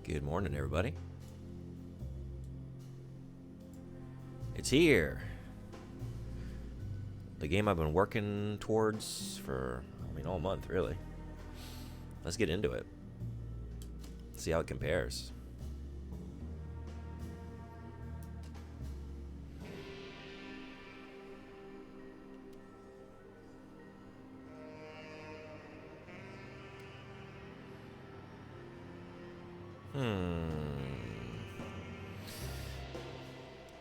Good morning, everybody. It's here. The game I've been working towards for, all month, really. Let's get into it. See how it compares.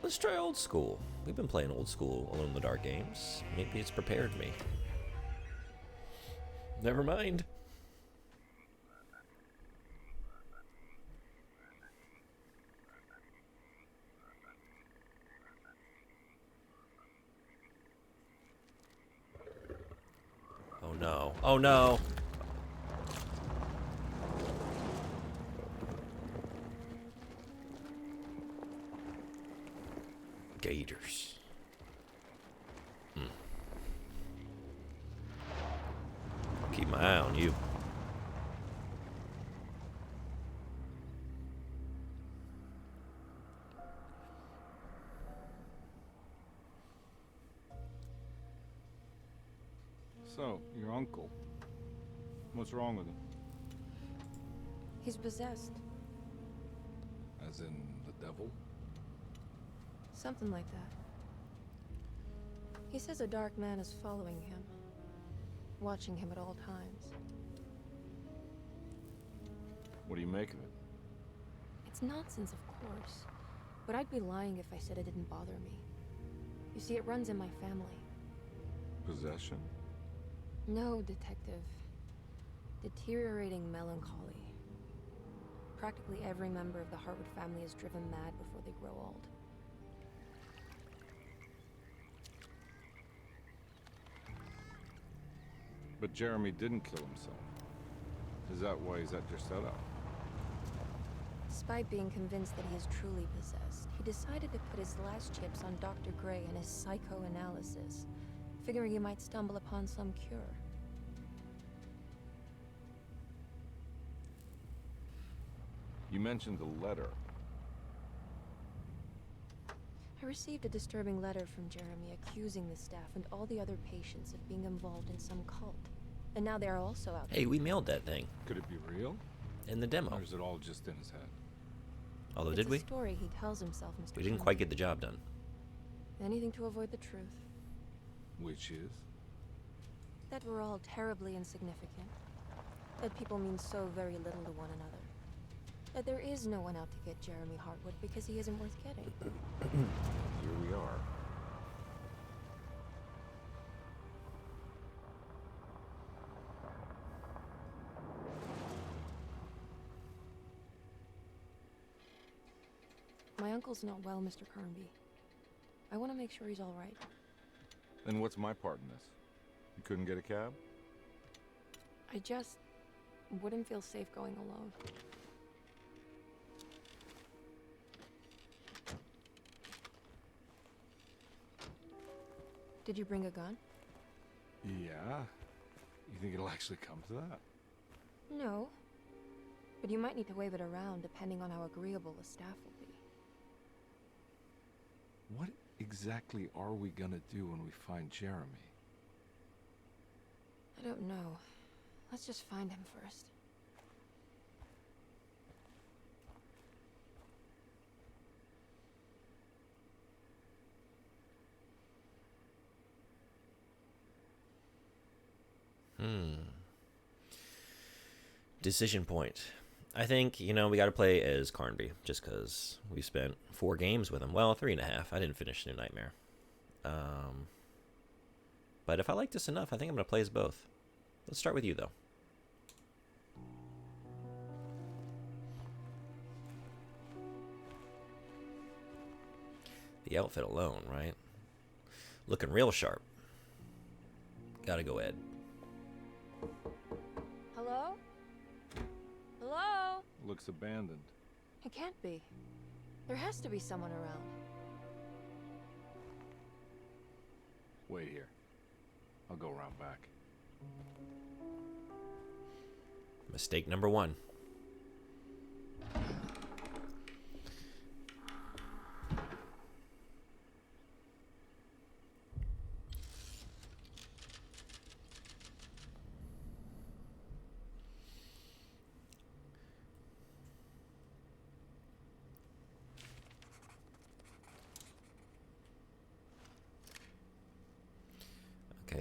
Let's try old school. We've been playing old school Alone in the Dark games. Maybe it's prepared me. Never mind. Oh no. Oh no. Gators. Keep my eye on you. So, your uncle. What's wrong with him? He's possessed. As in the devil? Something like that. He says a dark man is following him, watching him at all times. What do you make of it? It's nonsense, of course. But I'd be lying if I said it didn't bother me. You see, it runs in my family. Possession? No, detective. Deteriorating melancholy. Practically every member of the Hartwood family is driven mad before they grow old. But Jeremy didn't kill himself. Is that why he's at your setup? Despite being convinced that he is truly possessed, he decided to put his last chips on Dr. Gray and his psychoanalysis, figuring he might stumble upon some cure. You mentioned the letter. I received a disturbing letter from Jeremy accusing the staff and all the other patients of being involved in some cult. And now they are also out. Hey, we mailed that thing Could it be real? in the demo. Or is it all just in his head? Although, It's did a we? story he tells himself, Mr. We didn't Sherman. quite get the job done. Anything to avoid the truth. Which is? That we're all terribly insignificant. That people mean so very little to one another. That there is no one out to get Jeremy Hartwood because he isn't worth getting. Here we are. My uncle's not well, Mr. Carnby. I want to make sure he's all right. Then what's my part in this? You couldn't get a cab? I just wouldn't feel safe going alone. Did you bring a gun? Yeah. You think it'll actually come to that? No. But you might need to wave it around depending on how agreeable the staff will be. What exactly are we gonna do when we find Jeremy? I don't know. Let's just find him first. Decision point. I think, we got to play as Carnby, just because we spent 4 games with him. Well, 3.5. I didn't finish New Nightmare. But if I like this enough, I think I'm going to play as both. Let's start with you, though. The outfit alone, right? Looking real sharp. Gotta go Ed. Hello? Hello? Looks abandoned. It can't be. There has to be someone around. Wait here. I'll go around back. Mistake number 1.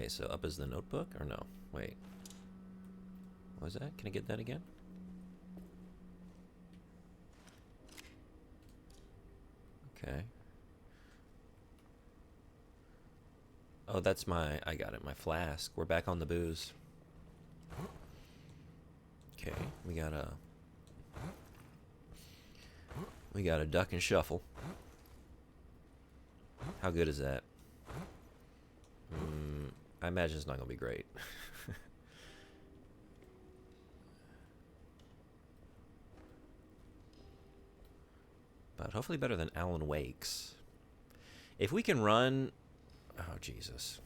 Okay, so up is the notebook, or no? Wait. What was that? Can I get that again? Okay. Oh, that's my... I got it, my flask. We're back on the booze. Okay, we got a... We got a duck and shuffle. How good is that? I imagine it's not going to be great. But hopefully better than Alan Wake's. If we can run... Oh, Jesus.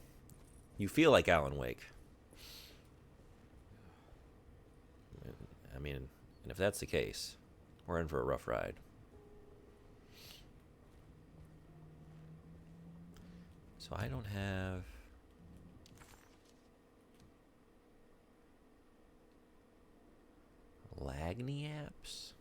You feel like Alan Wake. I mean, and if that's the case, we're in for a rough ride. So I don't have... Lagniaps?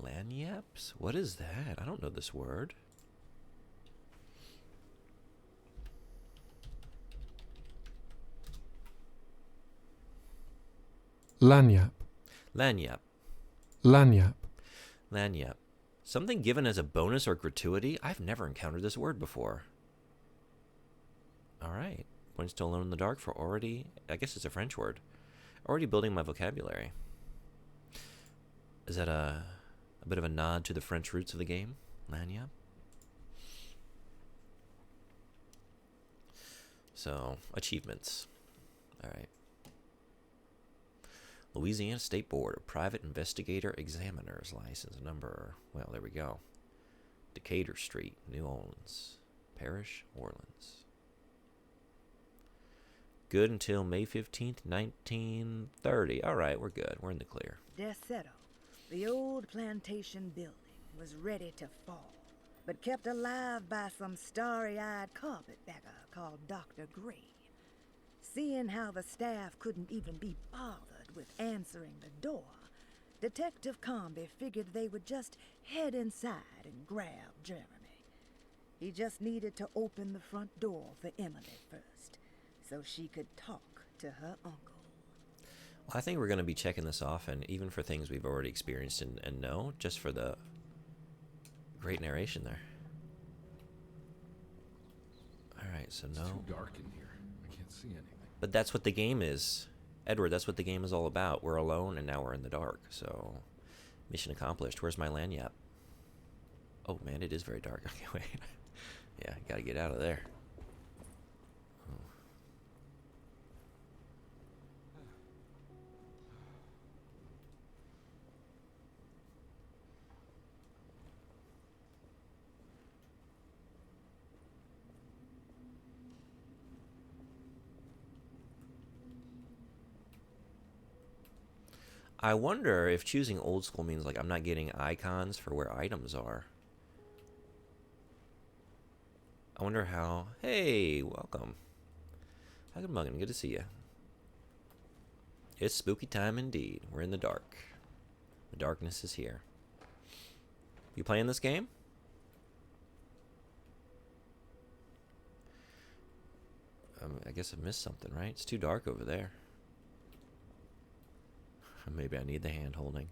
Lagniaps? What is that? I don't know this word. Lanyap. Lanyap. Lanyap. Lanyap. Something given as a bonus or gratuity? I've never encountered this word before. Alright. Points to Alone in the Dark for already... I guess it's a French word. Already building my vocabulary. Is that a bit of a nod to the French roots of the game? Lanyap? So, achievements. Alright. Louisiana State Board of Private Investigator Examiners license number. Well, there we go. Decatur Street, New Orleans. Parish, Orleans. Good until May 15th, 1930. All right, we're good. We're in the clear. Desetto, the old plantation building, was ready to fall, but kept alive by some starry-eyed carpetbagger called Dr. Gray. Seeing how the staff couldn't even be bothered with answering the door, Detective Comby figured they would just head inside and grab Jeremy. He just needed to open the front door for Emily first, so she could talk to her uncle. Well, I think we're going to be checking this off, and even for things we've already experienced and know, just for the great narration there. All right, so no. It's too dark in here. I can't see anything. But that's what the game is. Edward, that's what the game is all about. We're alone, and now we're in the dark. So, mission accomplished. Where's my lanyap? Oh, man, it is very dark. Okay, wait. Yeah, got to get out of there. Oh. I wonder if choosing old school means like I'm not getting icons for where items are. I wonder how... Hey, welcome. Huggen good to see you. It's spooky time indeed. We're in the dark. The darkness is here. You playing this game? I guess I missed something, right? It's too dark over there. Maybe I need the hand holding.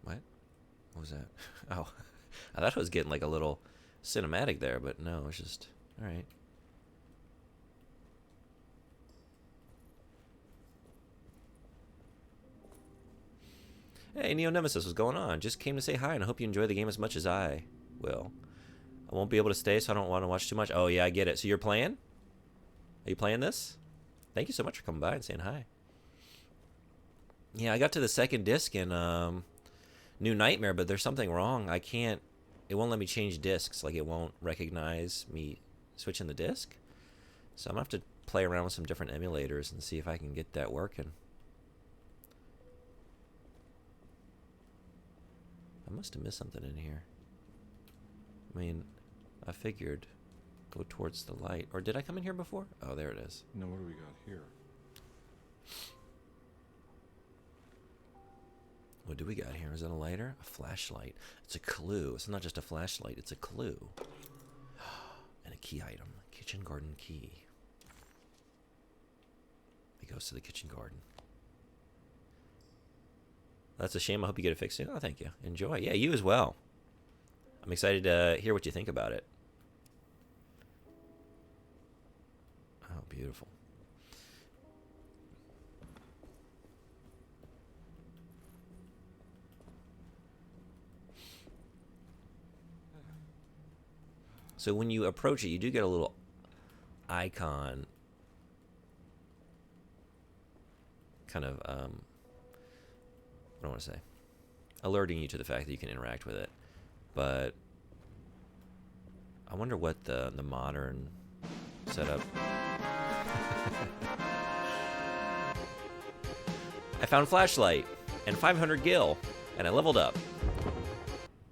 What? What was that? Oh, I thought it was getting like a little cinematic there, but no, it's just... Alright. Hey, Neo Nemesis, what's going on? Just came to say hi, and I hope you enjoy the game as much as I will. I won't be able to stay, so I don't want to watch too much. Oh, yeah, I get it. So you're playing? Are you playing this? Thank you so much for coming by and saying hi. Yeah, I got to the second disc in New Nightmare, but there's something wrong. I can't... It won't let me change discs. Like, it won't recognize me switching the disc. So I'm going to have to play around with some different emulators and see if I can get that working. I must have missed something in here. I mean... I figured. Go towards the light. Or did I come in here before? Oh, there it is. No, what do we got here? What do we got here? Is that a lighter? A flashlight. It's a clue. It's not just a flashlight. It's a clue. And a key item. Kitchen garden key. He goes to the kitchen garden. That's a shame. I hope you get it fixed soon. Oh, thank you. Enjoy. Yeah, you as well. I'm excited to hear what you think about it. Oh, beautiful. So when you approach it, you do get a little icon kind of, what do I want to say? Alerting you to the fact that you can interact with it. But I wonder what the modern setup... I found flashlight and 500 gil, and I leveled up.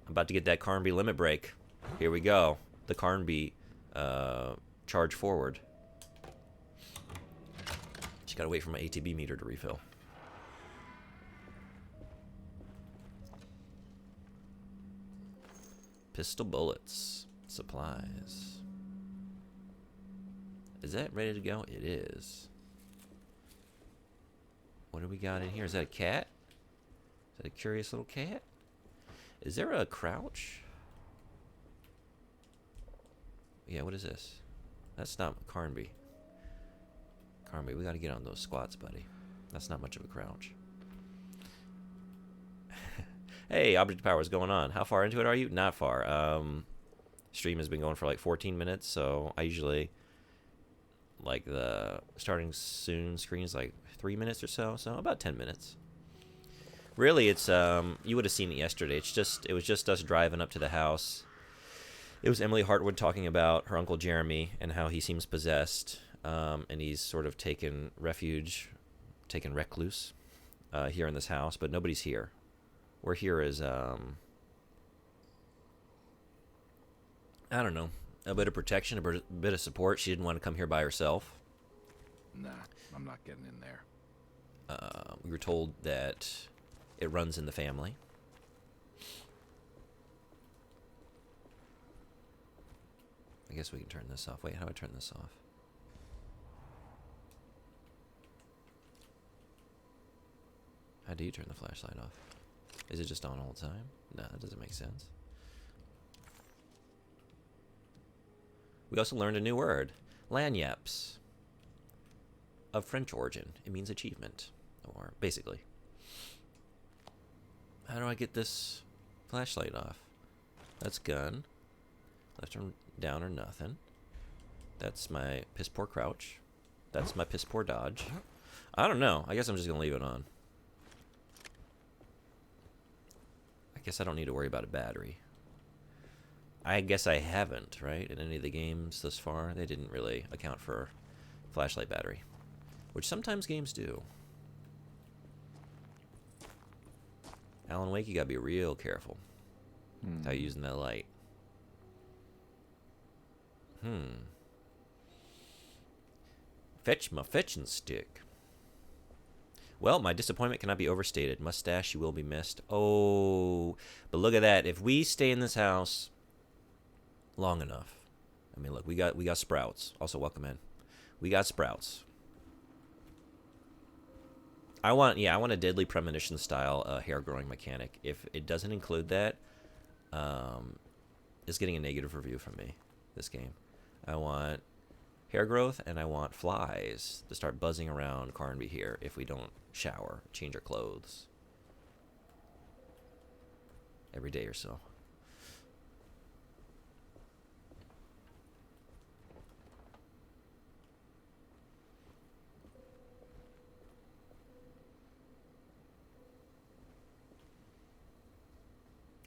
I'm about to get that Carnby limit break. Here we go. The Carnby charge forward. Just gotta wait for my ATB meter to refill. Pistol bullets. Supplies. Is that ready to go? It is. What do we got in here? Is that a cat? Is that a curious little cat? Is there a crouch? Yeah, what is this? That's not Carnby. Carnby, we gotta get on those squats, buddy. That's not much of a crouch. Hey, Object Power, what's going on? How far into it are you? Not far. Stream has been going for like 14 minutes, so I usually like the starting soon screen is like 3 minutes or so, so about 10 minutes. Really, it's you would have seen it yesterday. It was just us driving up to the house. It was Emily Hartwood talking about her uncle Jeremy and how he seems possessed, and he's sort of taken refuge, taken recluse here in this house, but nobody's here. We're here as I don't know, a bit of protection, a bit of support. She didn't want to come here by herself. Nah, I'm not getting in there. We were told that it runs in the family. I guess we can turn this off. Wait, how do I turn this off? How do you turn the flashlight off? Is it just on all the time? No, that doesn't make sense. We also learned a new word. Lagniappe. Of French origin. It means achievement. Or, basically. How do I get this flashlight off? That's gun. Left or down or nothing. That's my piss poor crouch. That's my piss poor dodge. I don't know. I guess I'm just going to leave it on. I guess I don't need to worry about a battery. I guess I haven't, right? In any of the games thus far, they didn't really account for flashlight battery. Which sometimes games do. Alan Wake, you gotta be real careful. How you using that light. Fetch my fetching stick. Well, my disappointment cannot be overstated. Mustache, you will be missed. Oh, but look at that. If we stay in this house long enough, I mean, look, we got sprouts. Also, welcome in. We got sprouts. I want a Deadly Premonition style hair growing mechanic. If it doesn't include that, it's getting a negative review from me. This game, I want hair growth and I want flies to start buzzing around Carnby here if we don't shower, change our clothes every day or so.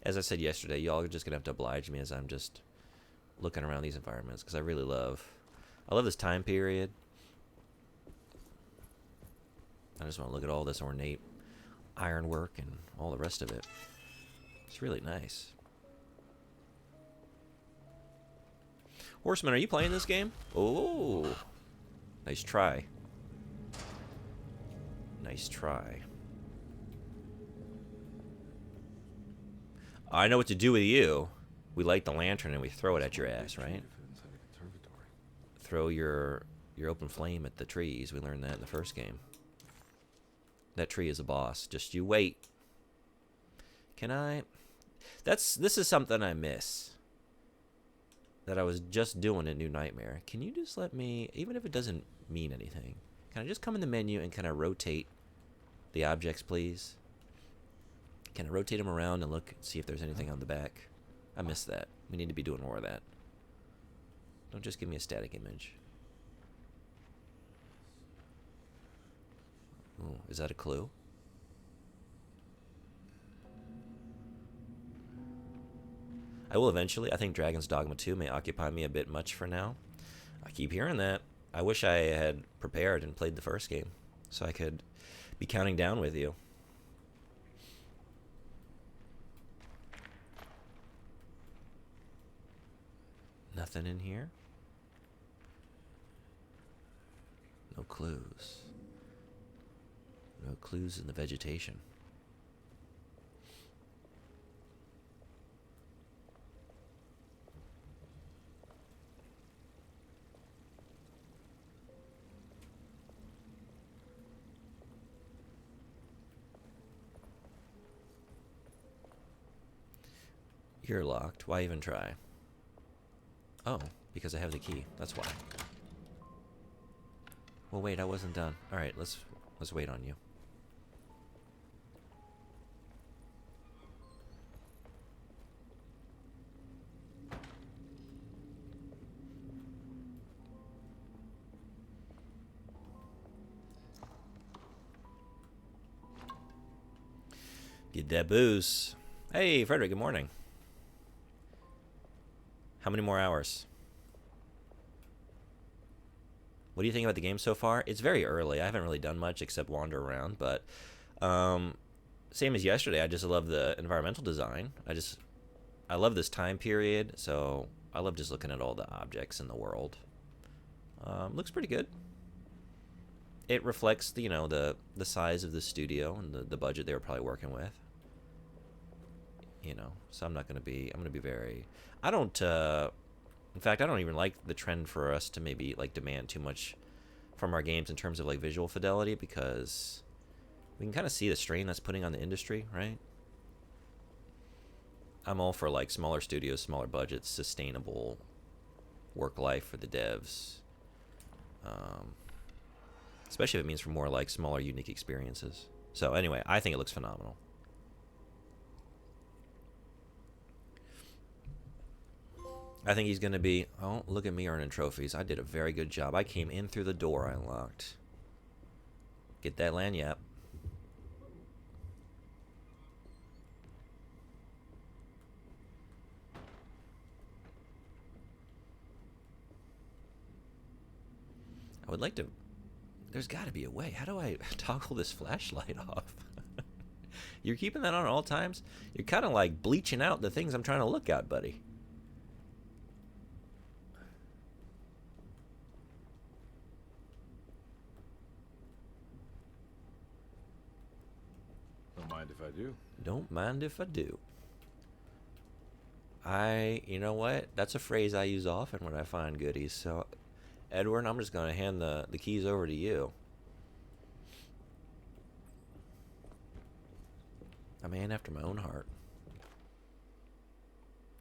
As I said yesterday, y'all are just gonna have to oblige me as I'm just looking around these environments because I really love this time period. I just want to look at all this ornate ironwork and all the rest of it. It's really nice. Horseman, are you playing this game? Oh, nice try. Nice try. I know what to do with you. We light the lantern and we throw it at your ass, right? Throw your open flame at the trees. We learned that in the first game. That tree is a boss. Just you wait. Can I? This is something I miss. That I was just doing in New Nightmare. Can you just let me, even if it doesn't mean anything, can I just come in the menu and kind of rotate the objects, please? Can I rotate them around and look, see if there's anything on the back? I miss that. We need to be doing more of that. Don't just give me a static image. Ooh, is that a clue? I will eventually. I think Dragon's Dogma 2 may occupy me a bit much for now. I keep hearing that. I wish I had prepared and played the first game so I could be counting down with you. Nothing in here? No clues. No clues in the vegetation. You're locked. Why even try? Oh, because I have the key. That's why. Well, wait, I wasn't done. All right, let's wait on you. Get that booze. Hey, Frederick, good morning. How many more hours? What do you think about the game so far? It's very early. I haven't really done much except wander around, but same as yesterday, I just love the environmental design. I love this time period, so I love just looking at all the objects in the world. Looks pretty good. It reflects the size of the studio and the budget they were probably working with. So I'm gonna be very, I don't in fact, I don't even like the trend for us to maybe like demand too much from our games in terms of like visual fidelity, because we can kind of see the strain that's putting on the industry, right? I'm all for like smaller studios, smaller budgets, sustainable work life for the devs, especially if it means for more like smaller, unique experiences. So anyway, I think it looks phenomenal. I think he's going to be, oh, look at me earning trophies. I did a very good job. I came in through the door I unlocked. Get that lanyap. I would like to, there's got to be a way. How do I toggle this flashlight off? You're keeping that on at all times? You're kind of like bleaching out the things I'm trying to look at, buddy. Don't mind if I do. Don't mind if I do. You know what? That's a phrase I use often when I find goodies. So, Edward, I'm just going to hand the keys over to you. A man after my own heart.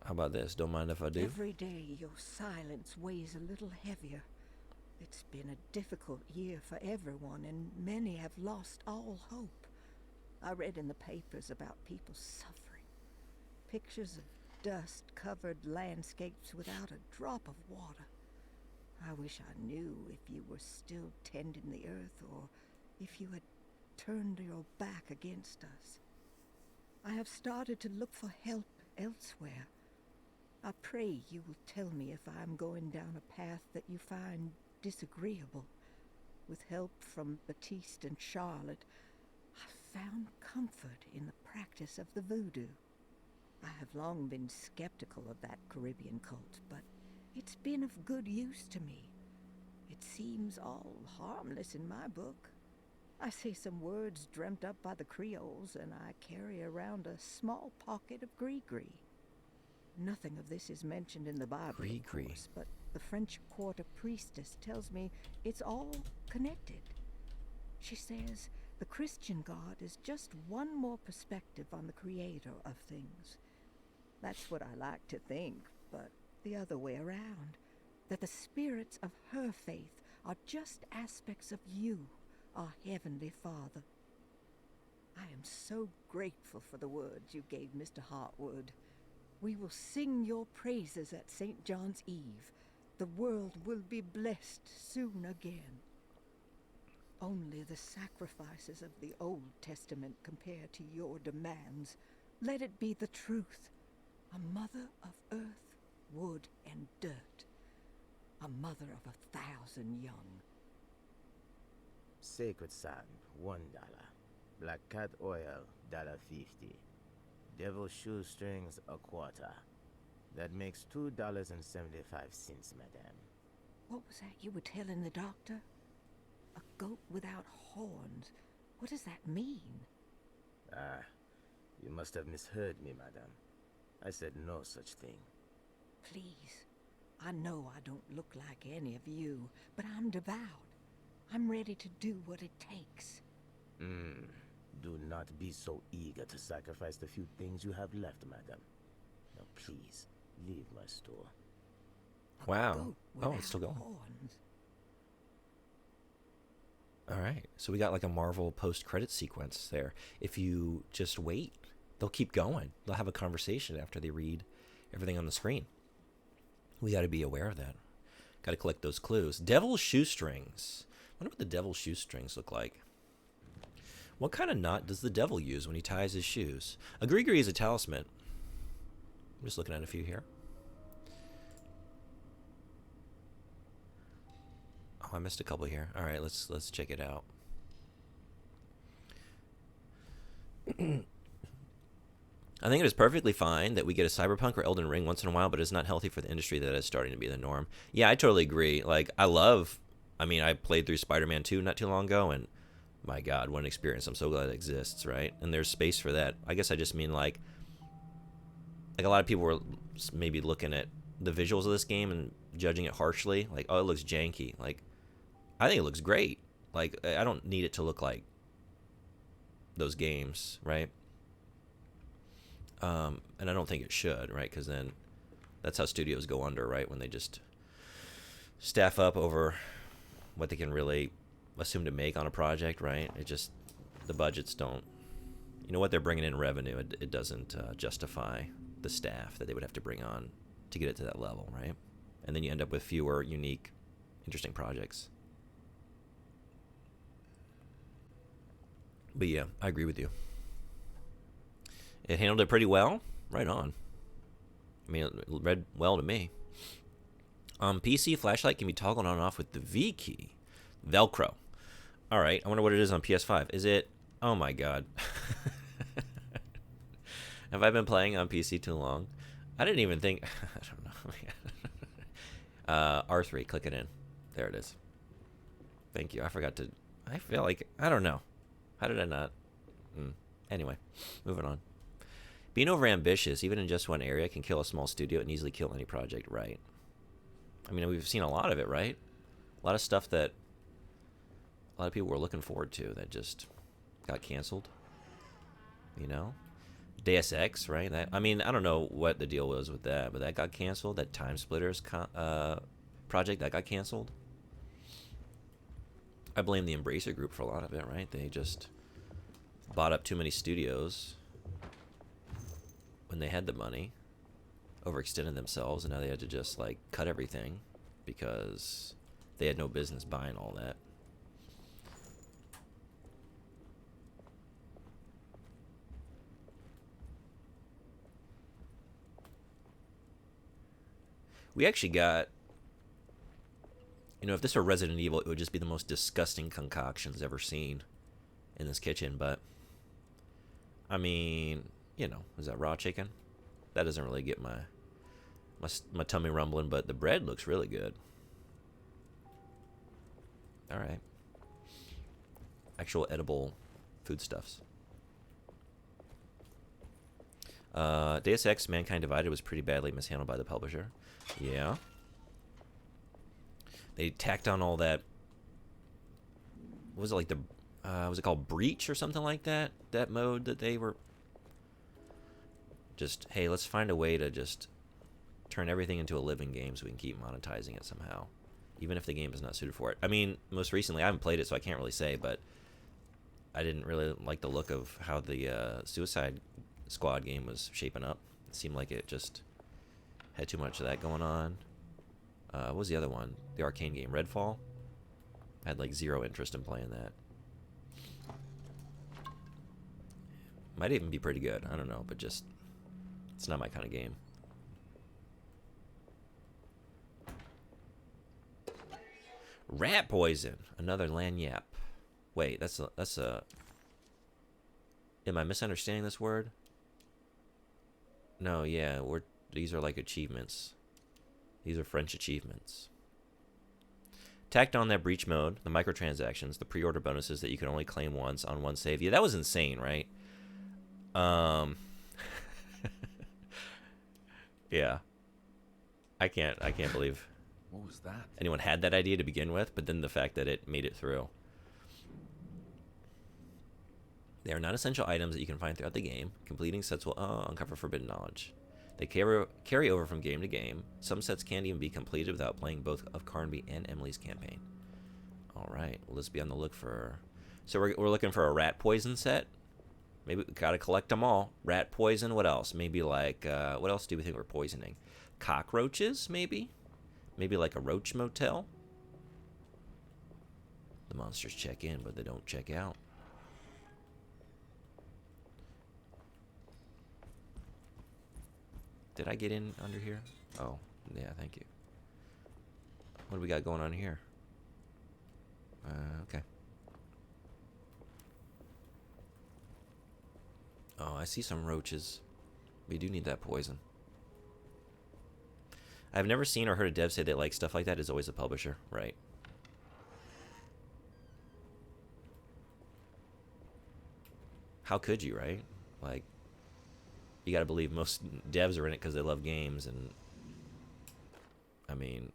How about this? Don't mind if I do? Every day your silence weighs a little heavier. It's been a difficult year for everyone, and many have lost all hope. I read in the papers about people suffering. Pictures of dust-covered landscapes without a drop of water. I wish I knew if you were still tending the earth, or if you had turned your back against us. I have started to look for help elsewhere. I pray you will tell me if I am going down a path that you find disagreeable. With help from Baptiste and Charlotte, I found comfort in the practice of the voodoo. I have long been skeptical of that Caribbean cult, but it's been of good use to me. It seems all harmless in my book. I say some words dreamt up by the Creoles, and I carry around a small pocket of Gree-Gree. Nothing of this is mentioned in the Bible, Gree-Gree. of course, but the French Quarter priestess tells me it's all connected. She says the Christian God is just one more perspective on the creator of things. That's what I like to think, but the other way around. That the spirits of her faith are just aspects of you, our Heavenly Father. I am so grateful for the words you gave Mr. Hartwood. We will sing your praises at St. John's Eve. The world will be blessed soon again. Only the sacrifices of the Old Testament compare to your demands. Let it be the truth. A mother of earth, wood, and dirt. A mother of 1,000 young. Sacred sand, $1. Black cat oil, $1.50. Devil shoestrings, a quarter. That makes $2.75, madame. What was that you were telling the doctor? A goat without horns. What does that mean? Ah, you must have misheard me, madame. I said no such thing. Please. I know I don't look like any of you, but I'm devout. I'm ready to do what it takes. Do not be so eager to sacrifice the few things you have left, madam. Now please, leave my store. A Wow. goat Oh, it's still without going. horns. All right. So we got like a Marvel post-credit sequence there. If you just wait, they'll keep going. They'll have a conversation after they read everything on the screen. We got to be aware of that. Got to collect those clues. Devil's shoestrings. I wonder what the devil's shoestrings look like. What kind of knot does the devil use when he ties his shoes? A Gree-Gree is a talisman. I'm just looking at a few here. Oh, I missed a couple here. All right, let's check it out. I think it is perfectly fine that we get a Cyberpunk or Elden Ring once in a while, but it's not healthy for the industry that is starting to be the norm. Yeah, I totally agree. Like, I played through Spider-Man 2 not too long ago, and my God, what an experience. I'm so glad it exists, right? And there's space for that. I guess I just mean, like a lot of people were maybe looking at the visuals of this game and judging it harshly. Like, oh, it looks janky. Like, I think it looks great. Like, I don't need it to look like those games, right? And I don't think it should, right? Because then that's how studios go under, right? When they just staff up over what they can really assume to make on a project, right? It just, the budgets don't, you know what, they're bringing in revenue. It doesn't justify the staff that they would have to bring on to get it to that level, right? And then you end up with fewer unique, interesting projects. But yeah, I agree with you. It handled it pretty well. Right on. I mean, it read well to me. PC, flashlight can be toggled on and off with the V key. Velcro. All right, I wonder what it is on PS5. Is it... Oh my God. Have I been playing on PC too long? I didn't even think... I don't know. R3, click it in. There it is. Thank you. I forgot to... I feel like... I don't know. How did I not... Anyway, moving on. Being overambitious, even in just one area, can kill a small studio and easily kill any project, right? I mean, we've seen a lot of it, right? A lot of stuff that a lot of people were looking forward to that just got canceled, you know? Deus Ex, right? That, I mean, I don't know what the deal was with that, but that got canceled. That Time Splitters project, that got canceled. I blame the Embracer Group for a lot of it, right? They just bought up too many studios when they had the money, overextended themselves, and now they had to just like cut everything because they had no business buying all that. We actually got, you know, if this were Resident Evil, it would just be the most disgusting concoctions ever seen in this kitchen, but I mean, you know, is that raw chicken? That doesn't really get my my tummy rumbling, but the bread looks really good. All right. Actual edible foodstuffs. Deus Ex: Mankind Divided was pretty badly mishandled by the publisher. Yeah. They tacked on all that. What was it, like the was it called Breach or something like that? That mode that they were just, hey, let's find a way to just turn everything into a living game so we can keep monetizing it somehow, even if the game is not suited for it. I mean, most recently I haven't played it, so I can't really say, but I didn't really like the look of how the Suicide Squad game was shaping up. It seemed like it just had too much of that going on. What was the other one? The arcane game, Redfall? I had like zero interest in playing that. Might even be pretty good. I don't know, but just it's not my kind of game. Rat poison. Another lanyap. Wait, that's a. Am I misunderstanding this word? No, yeah, these are like achievements. These are French achievements. Tacked on that breach mode, the microtransactions, the pre-order bonuses that you can only claim once on one save. Yeah, that was insane, right? Yeah. I can't believe What was that? anyone had that idea to begin with, but then the fact that it made it through. They are not essential items that you can find throughout the game. Completing sets will uncover forbidden knowledge. They carry over from game to game. Some sets can't even be completed without playing both of Carnby and Emily's campaign. All right, well, let's be on the look for. So we're looking for a rat poison set. Maybe we gotta collect them all. Rat poison. What else? Maybe like what else do we think we're poisoning? Cockroaches, maybe. Maybe like a roach motel. The monsters check in, but they don't check out. Did I get in under here? Oh, yeah, thank you. What do we got going on here? Okay. Oh, I see some roaches. We do need that poison. I've never seen or heard a dev say that like stuff like that is always a publisher, right? How could you, right? Like, you gotta believe most devs are in it because they love games, and I mean,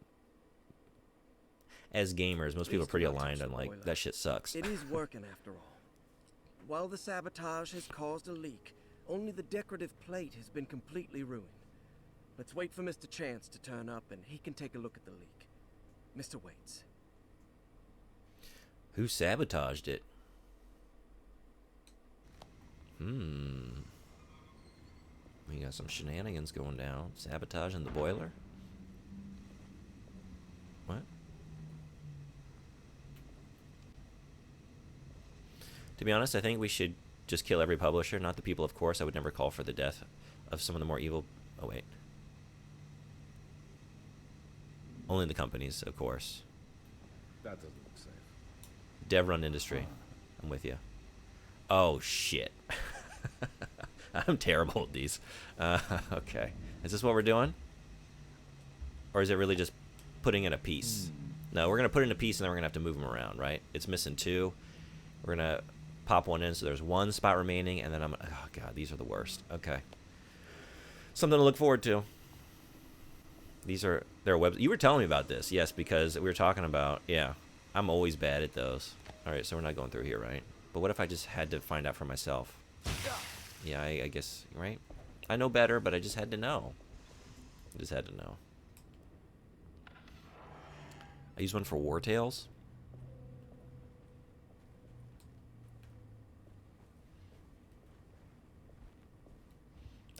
as gamers, most people are pretty aligned on like that shit sucks. It is working after all. While the sabotage has caused a leak, only the decorative plate has been completely ruined. Let's wait for Mr. Chance to turn up and he can take a look at the leak. Mr. Waits. Who sabotaged it? We got some shenanigans going down. Sabotaging the boiler? What? To be honest, I think we should just kill every publisher, not the people, of course. I would never call for the death of some of the more evil... Oh, wait. Only the companies, of course. That doesn't look safe. Dev-run industry. I'm with you. Oh, shit. I'm terrible at these. Okay. Is this what we're doing? Or is it really just putting in a piece? No, we're going to put in a piece and then we're going to have to move them around, right? It's missing two. We're going to pop one in so there's one spot remaining, and then I'm... Oh, God, these are the worst. Okay. Something to look forward to. These are... They're web... You were telling me about this, yes, because we were talking about... Yeah, I'm always bad at those. All right, so we're not going through here, right? But what if I just had to find out for myself? Yeah, I guess, right? I know better, but I just had to know. I just had to know. I use one for War Tales.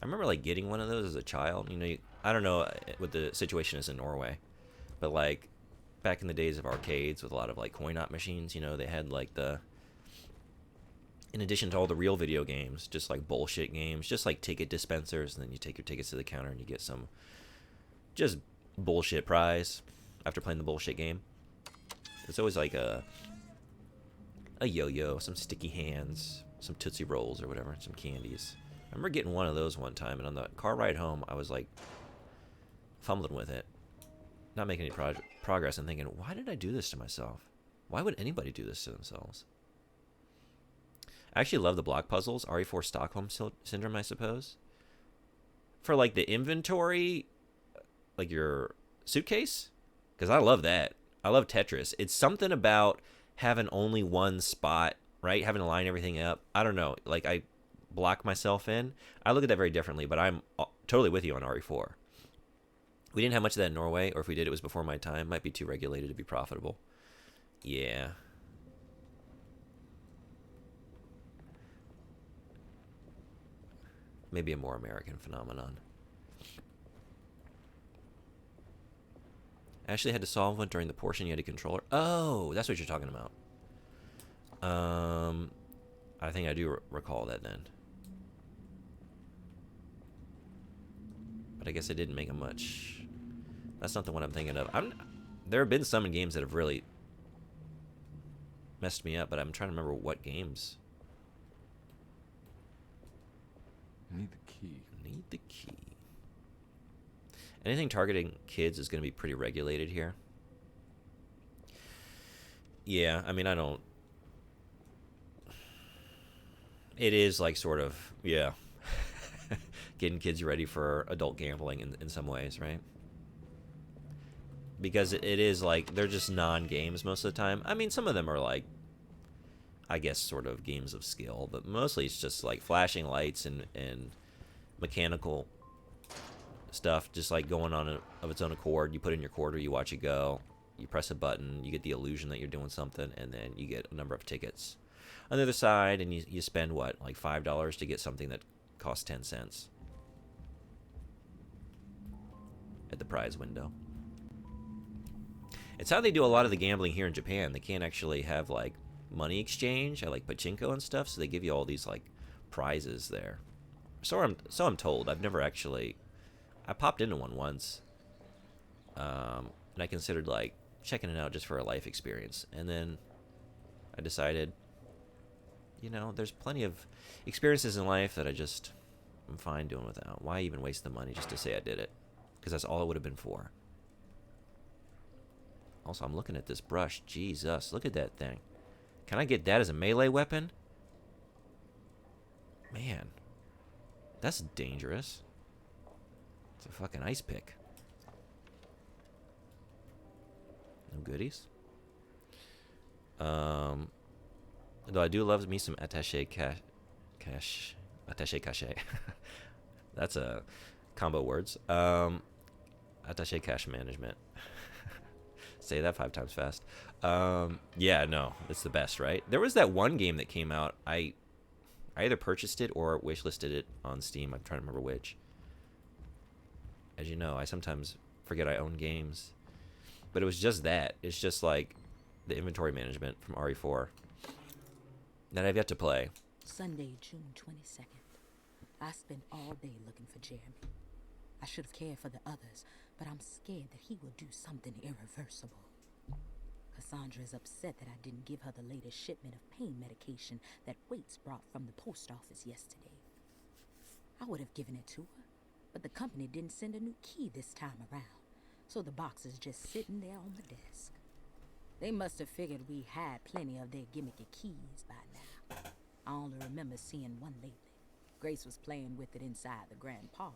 I remember, like, getting one of those as a child. You know, I don't know what the situation is in Norway, but, like, back in the days of arcades with a lot of, like, coin-op machines, you know, they had, like, the... In addition to all the real video games, just like bullshit games, just like ticket dispensers, and then you take your tickets to the counter and you get some just bullshit prize after playing the bullshit game. It's always like a yo-yo, some sticky hands, some Tootsie Rolls or whatever, some candies. I remember getting one of those one time, and on the car ride home, I was like fumbling with it, not making any progress, and thinking, why did I do this to myself? Why would anybody do this to themselves? I actually love the block puzzles, RE4 Stockholm Syndrome, I suppose. For like the inventory, like your suitcase, because I love that. I love Tetris. It's something about having only one spot, right? Having to line everything up. I don't know. Like, I block myself in. I look at that very differently, but I'm totally with you on RE4. We didn't have much of that in Norway, or if we did, it was before my time. Might be too regulated to be profitable. Yeah. Maybe a more American phenomenon. Ashley had to solve one during the portion you had a controller. Oh, that's what you're talking about. I think I do recall that then. But I guess I didn't make a much. That's not the one I'm thinking of. There have been some in games that have really messed me up, but I'm trying to remember what games. Need the key. Need the key. Anything targeting kids is going to be pretty regulated here. Yeah, I mean, I don't... It is like sort of, yeah, getting kids ready for adult gambling in some ways, right? Because it is like, they're just non-games most of the time. I mean, some of them are like, I guess, sort of games of skill, but mostly it's just like flashing lights and mechanical stuff, just like going on of its own accord. You put in your quarter, you watch it go, you press a button, you get the illusion that you're doing something, and then you get a number of tickets on the other side, and you spend what, like $5 to get something that costs 10 cents at the prize window. It's how they do a lot of the gambling here in Japan. They can't actually have like money exchange at like pachinko and stuff, so they give you all these like prizes there. So I'm told. I've never actually. I popped into one once, and I considered like checking it out just for a life experience, and then I decided, you know, there's plenty of experiences in life that I'm fine doing without. Why even waste the money just to say I did it? Because that's all it would have been for. Also, I'm looking at this brush. Jesus, look at that thing. Can I get that as a melee weapon? Man, that's dangerous. It's a fucking ice pick. No goodies. Though I do love me some attaché caché. That's a combo words. Attaché cash management. Say that 5 times fast. Yeah, no, it's the best, right? There was that one game that came out. I either purchased it or wishlisted it on Steam. I'm trying to remember which. As you know, I sometimes forget I own games. But it was just that. It's just like the inventory management from RE4 that I've yet to play. Sunday, June 22nd. I spent all day looking for Jeremy. I should have cared for the others, but I'm scared that he will do something irreversible. Cassandra is upset that I didn't give her the latest shipment of pain medication that Waits brought from the post office yesterday. I would have given it to her, but the company didn't send a new key this time around, so the box is just sitting there on the desk. They must have figured we had plenty of their gimmicky keys by now. I only remember seeing one lately. Grace was playing with it inside the grand parlor.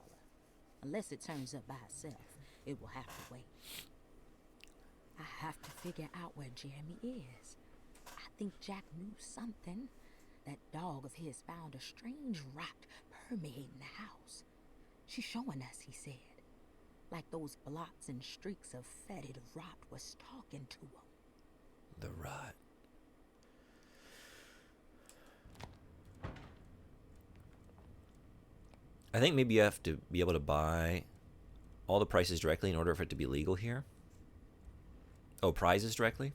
Unless it turns up by itself, it will have to wait. I have to figure out where Jeremy is. I think Jack knew something. That dog of his found a strange rot permeating the house. She's showing us, he said. Like those blots and streaks of fetid rot was talking to him. The rot. I think maybe you have to be able to buy all the prices directly in order for it to be legal here. Oh, prizes directly?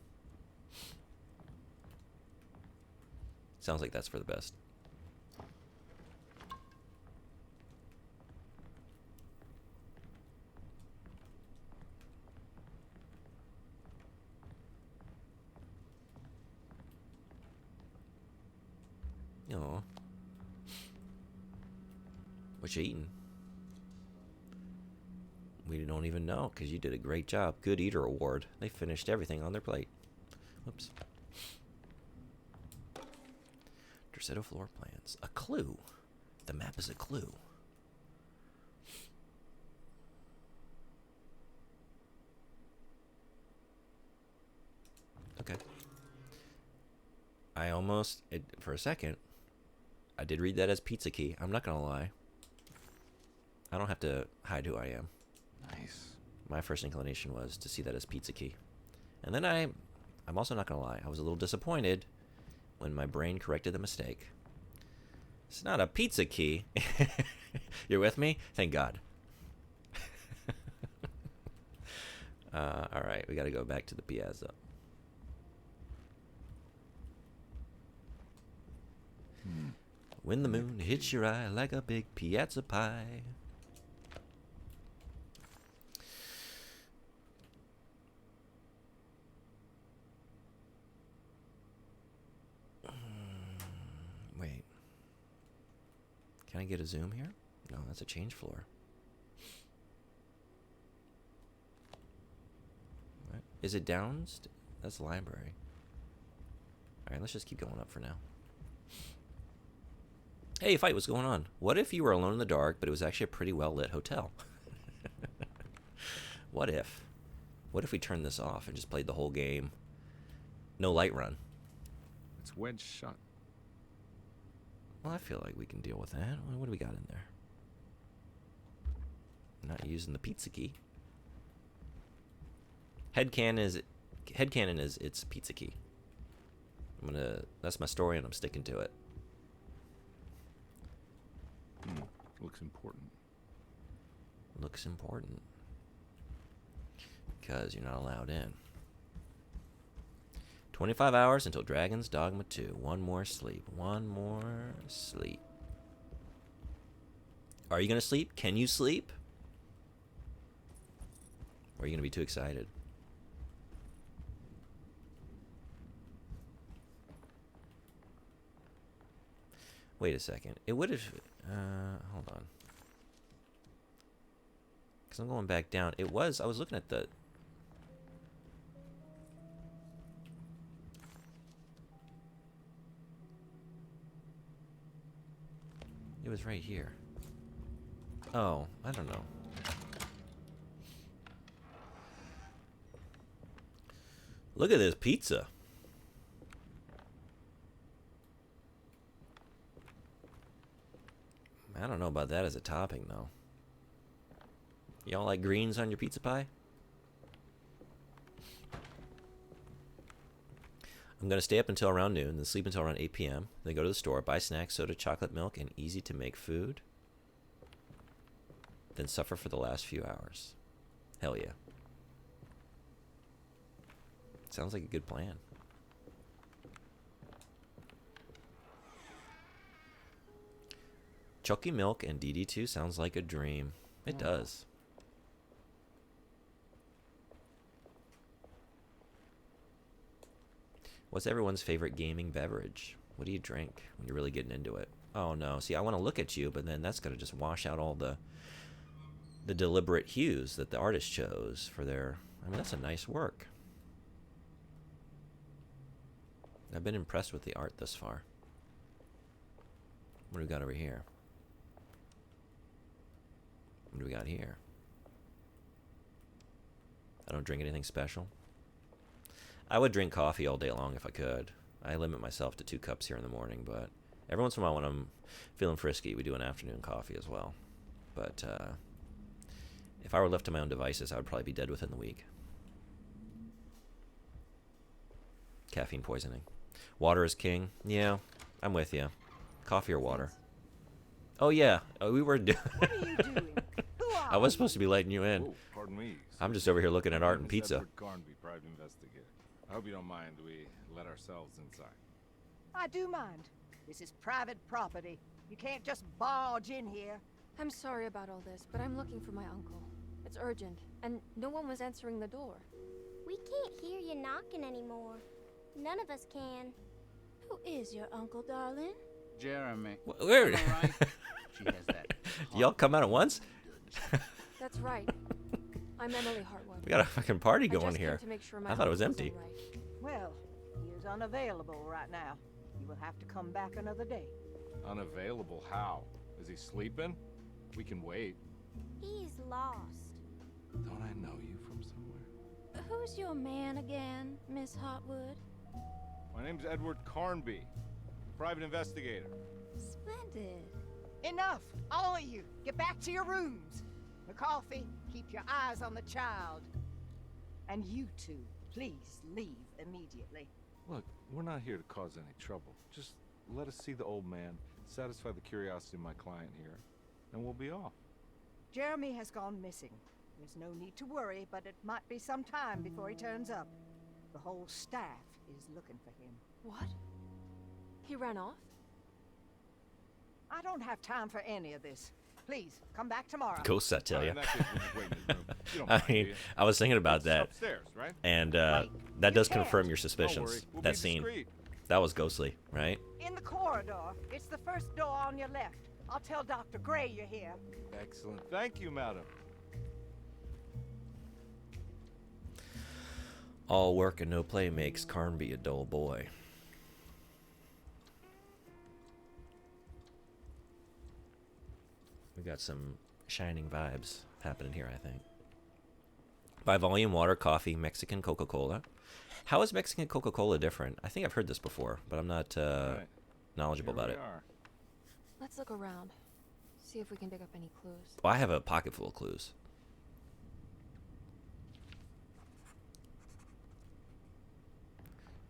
Sounds like that's for the best. Aw. What you eating? We don't even know, because you did a great job. Good Eater Award. They finished everything on their plate. Whoops. Derceto floor plans. A clue. The map is a clue. Okay. I almost, for a second, I did read that as Pizza Key. I'm not going to lie. I don't have to hide who I am. Nice. My first inclination was to see that as Pizza Key. And then I'm also not going to lie. I was a little disappointed when my brain corrected the mistake. It's not a pizza key. You're with me? Thank God. All right, we got to go back to the piazza. When the moon hits your eye like a big piazza pie. Wait. Can I get a zoom here? No, that's a change floor. What? Is it down? That's the library. Alright, let's just keep going up for now. Hey, Fight, what's going on? What if you were alone in the dark, but it was actually a pretty well-lit hotel? What if? What if we turned this off and just played the whole game? No light run. It's wedged shut. Well, I feel like we can deal with that. What do we got in there? I'm not using the pizza key. Headcanon is its pizza key. That's my story and I'm sticking to it. Looks important. Looks important. Because you're not allowed in. 25 hours until Dragon's Dogma 2. One more sleep. One more sleep. Are you going to sleep? Can you sleep? Or are you going to be too excited? Wait a second. It would have... hold on. Because I'm going back down. I was looking at the... It was right here. Oh, I don't know. Look at this pizza. I don't know about that as a topping, though. Y'all like greens on your pizza pie? I'm going to stay up until around noon, then sleep until around 8 p.m., then go to the store, buy snacks, soda, chocolate milk, and easy-to-make food, then suffer for the last few hours. Hell yeah. Sounds like a good plan. Chucky Milk and DD2 sounds like a dream. It does. What's everyone's favorite gaming beverage? What do you drink when you're really getting into it? Oh no, see, I want to look at you, but then that's going to just wash out all the deliberate hues that the artist chose for their... I mean, that's a nice work. I've been impressed with the art thus far. What do we got over here? What do we got here? I don't drink anything special. I would drink coffee all day long if I could. I limit myself to 2 cups here in the morning, but every once in a while when I'm feeling frisky, we do an afternoon coffee as well. But if I were left to my own devices, I would probably be dead within the week. Caffeine poisoning. Water is king. Yeah, I'm with you. Coffee or water? Oh yeah, we were doing... What are you doing? Who are I was supposed to be letting you in. Oh, pardon me. I'm just over here looking at art and Miss pizza. Edward Garnby, private investigator. I hope you don't mind we let ourselves inside. I do mind. This is private property. You can't just barge in here. I'm sorry about all this, but I'm looking for my uncle. It's urgent, and no one was answering the door. We can't hear you knocking anymore. None of us can. Who is your uncle, darling? Jeremy. Where? Am I right? She has that. Y'all come out at once? That's right. I'm Emily Hartwood. We got a fucking party I going just came here. to make sure my I thought it was uncle empty. all right. Well, he is unavailable right now. You will have to come back another day. Unavailable? How? Is he sleeping? We can wait. He's lost. Don't I know you from somewhere? Who's your man again, Miss Hotwood? My name's Edward Carnby, private investigator. Splendid. Enough! All of you, get back to your rooms. McCarthy, keep your eyes on the child. And you two, please leave immediately. Look, we're not here to cause any trouble. Just let us see the old man, satisfy the curiosity of my client here, and we'll be off. Jeremy has gone missing. There's no need to worry, but it might be some time before he turns up. The whole staff is looking for him. What? He ran off? I don't have time for any of this. Please, come back tomorrow. Ghosts, I tell you. In that case, we'll just wait in his room. You don't I mind, do mean, you? I was thinking about It's that, upstairs, right? and Right. that You does can't. confirm your Don't suspicions. worry, we'll That be scene, discreet. that was ghostly, right? In the corridor. It's the first door on your left. I'll tell Dr. Gray you're here. Excellent. Thank you, madam. All work and no play makes Carnby a dull boy. We got some shining vibes happening here, I think. By volume, water, coffee, Mexican Coca-Cola. How is Mexican Coca-Cola different? I think I've heard this before, but I'm not Right. knowledgeable Here about we it. are. Let's look around. See if we can dig up any clues. Well, I have a pocket full of clues.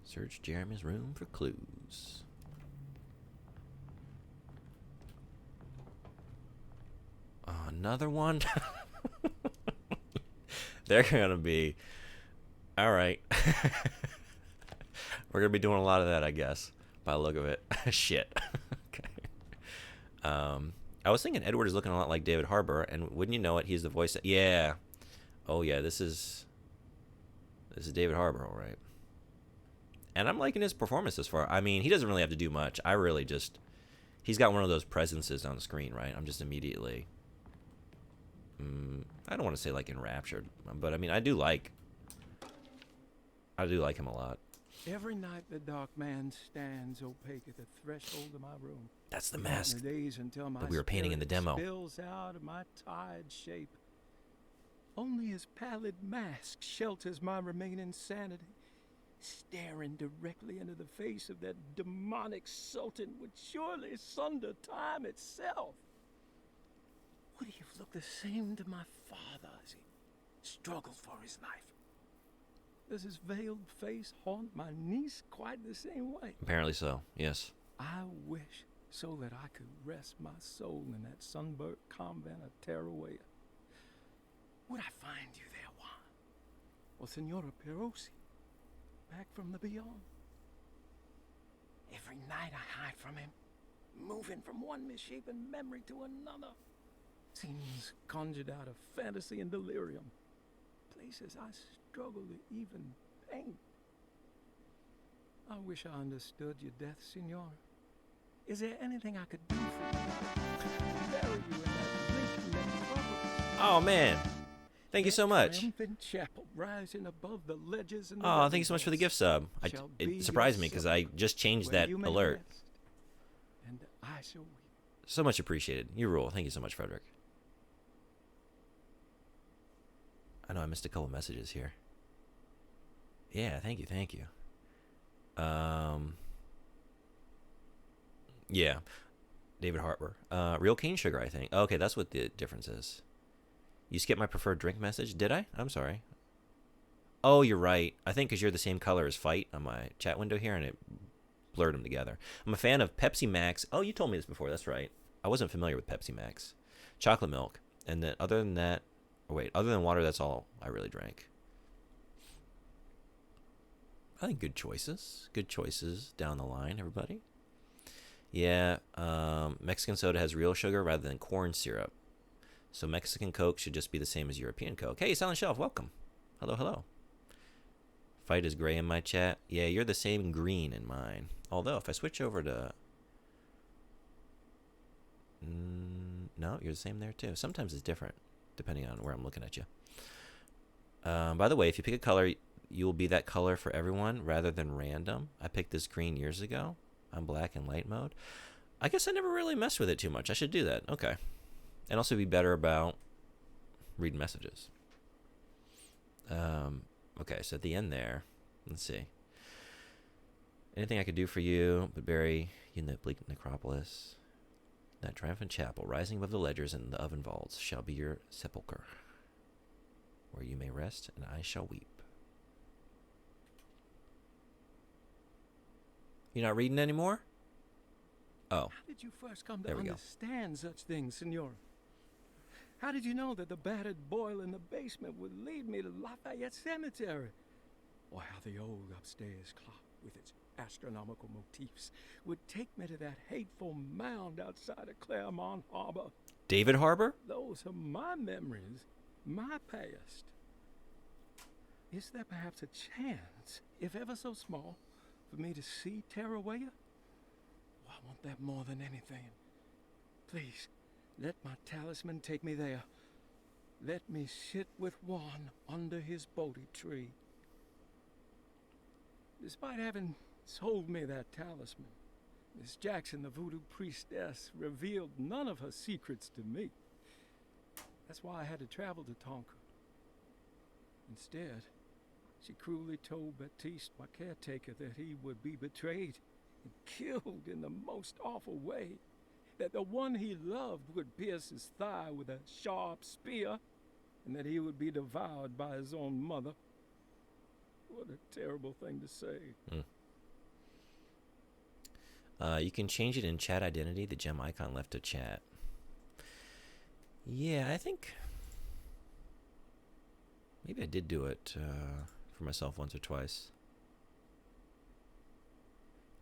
Search Jeremy's room for clues. Another one? They're gonna be... Alright. We're gonna be doing a lot of that, I guess, by the look of it. Shit. Okay. I was thinking Edward is looking a lot like David Harbour, and wouldn't you know it, he's the voice... Yeah. Oh, yeah, this is David Harbour, all right. And I'm liking his performance this far. I mean, he doesn't really have to do much. I really just... He's got one of those presences on the screen, right? I'm just immediately... I don't want to say, like, enraptured. But, I mean, I do like him a lot. Every night the dark man stands opaque at the threshold of my room. That's the counting mask the days until my that we were painting in the spirit demo. spills out of my tired shape. Only his pallid mask shelters my remaining sanity. Staring directly into the face of that demonic sultan would surely sunder time itself. Would he have looked the same to my father as he struggled for his life? Does his veiled face haunt my niece quite the same way? Apparently so, yes. I wish so that I could rest my soul in that sunburnt convent of Teruel. Would I find you there, Juan? Or Senora Perosi, back from the beyond? Every night I hide from him, moving from one misshapen memory to another. Scenes conjured out of fantasy and delirium. Places I struggle to even paint. I wish I understood your death, Senora. Is there anything I could do for you? Bury you in that rich necropolis. Oh, man. Thank you so much. Triumphant chapel rising above the ledges and the Oh, thank you so much for the gift sub. shall be It surprised your me because son, I just changed where that you may alert. rest, and I shall weep. So much appreciated. You rule. Thank you so much, Frederick. I know I missed a couple messages here. Yeah, thank you. Yeah. David Harbour. Real cane sugar, I think. Okay, that's what the difference is. You skipped my preferred drink message? Did I? I'm sorry. Oh, you're right. I think because you're the same color as Fight on my chat window here, and it blurred them together. I'm a fan of Pepsi Max. Oh, you told me this before. That's right. I wasn't familiar with Pepsi Max. Chocolate milk. And then other than that, other than water, that's all I really drank. I think good choices. Good choices down the line, everybody. Yeah, Mexican soda has real sugar rather than corn syrup. So Mexican Coke should just be the same as European Coke. Hey, Silent Shelf, welcome. Hello. Fight is gray in my chat. Yeah, you're the same green in mine. Although, if I switch over to... no, you're the same there too. Sometimes it's different, depending on where I'm looking at you. By the way, if you pick a color, you will be that color for everyone rather than random. I picked this green years ago. I'm black in light mode. I guess I never really messed with it too much. I should do that. Okay. And also be better about reading messages. Okay, so at the end there, let's see. Anything I could do for you but bury you in the bleak necropolis. That triumphant chapel rising above the ledgers and the oven vaults shall be your sepulchre, where you may rest and I shall weep. You're not reading anymore? Oh. How did you first come to There we go. understand such things, Senora? How did you know that the battered boil in the basement would lead me to Lafayette Cemetery? Or how the old upstairs clock with its astronomical motifs would take me to that hateful mound outside of Claremont Harbor? David Harbor? Those are my memories, my past. Is there perhaps a chance, if ever so small, for me to see Tarawaya? Oh, I want that more than anything. Please, let my talisman take me there. Let me sit with Juan under his Bodhi tree. Despite having sold me that talisman, Miss Jackson, the voodoo priestess, revealed none of her secrets to me. That's why I had to travel to Tonka. Instead, she cruelly told Baptiste, my caretaker, that he would be betrayed and killed in the most awful way. That the one he loved would pierce his thigh with a sharp spear, and that he would be devoured by his own mother. What a terrible thing to say. You can change it in chat identity. The gem icon left to chat. Yeah, I think maybe I did do it for myself once or twice.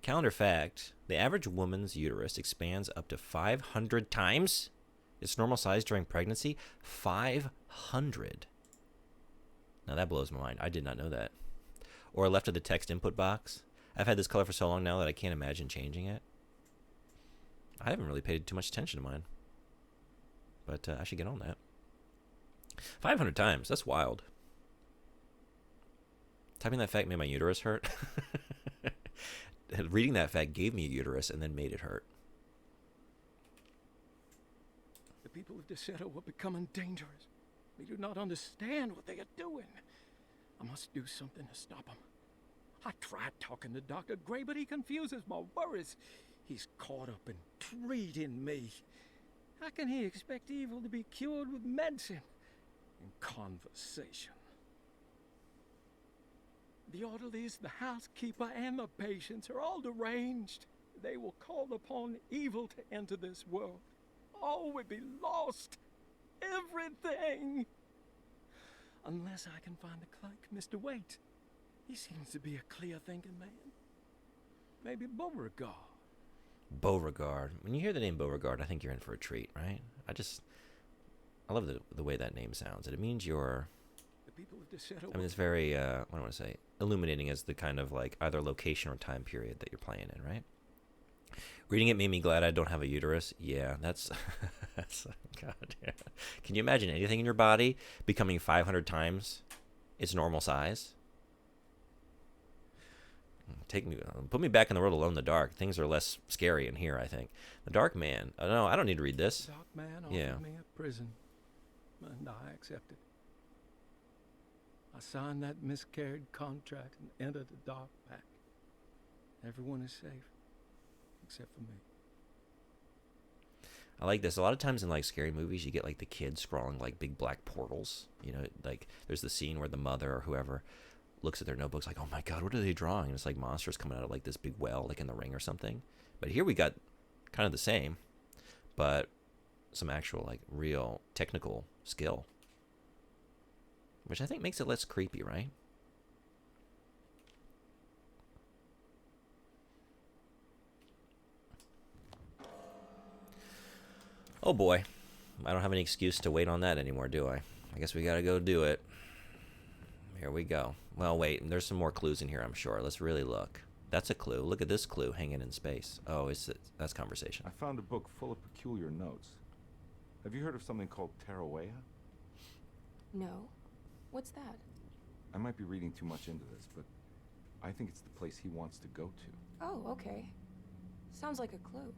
Calendar fact, the average woman's uterus expands up to 500 times its normal size during pregnancy. 500. Now that blows my mind. I did not know that. Or left of the text input box. I've had this color for so long now that I can't imagine changing it. I haven't really paid too much attention to mine. But I should get on that. 500 times. That's wild. Typing that fact made my uterus hurt. Reading that fact gave me a uterus and then made it hurt. The people of Deseto were becoming dangerous. They do not understand what they are doing. I must do something to stop them. I tried talking to Dr. Gray, but he confuses my worries. He's caught up in treating me. How can he expect evil to be cured with medicine and conversation? The orderlies, the housekeeper, and the patients are all deranged. They will call upon evil to enter this world. All will be lost. Everything. Unless I can find the clerk, Mr. Waite. He seems to be a clear-thinking man. Maybe Beauregard. Beauregard. When you hear the name Beauregard, I think you're in for a treat, right? I love the way that name sounds. It means you're... The people of Deseto... I mean, it's very, what do I want to say? Illuminating as the kind of, like, either location or time period that you're playing in, right? Reading it made me glad I don't have a uterus. Yeah, that's... God, yeah. Can you imagine anything in your body becoming 500 times its normal size? Put me back in the world alone in the dark. Things are less scary in here, I think. The Dark Man. Oh, no, I don't need to read this. The Dark Man offered me a prison, and I accepted. I signed that miscarried contract and entered the Dark Pact. Everyone is safe, except for me. I like this. A lot of times in like scary movies, you get like the kids scrawling like big black portals. You know, like there's the scene where the mother or whoever looks at their notebooks like, oh my God, what are they drawing? And it's like monsters coming out of like this big well, like in The Ring or something. But here we got kind of the same, but some actual like real technical skill, which I think makes it less creepy, right? Oh boy, I don't have any excuse to wait on that anymore, do I? I guess we gotta go do it. Here we go. Well, wait, there's some more clues in here, I'm sure. Let's really look. That's a clue. Look at this clue hanging in space. Oh, that's conversation. I found a book full of peculiar notes. Have you heard of something called Tarawaya? No. What's that? I might be reading too much into this, but I think it's the place he wants to go to. Oh, okay. Sounds like a clue.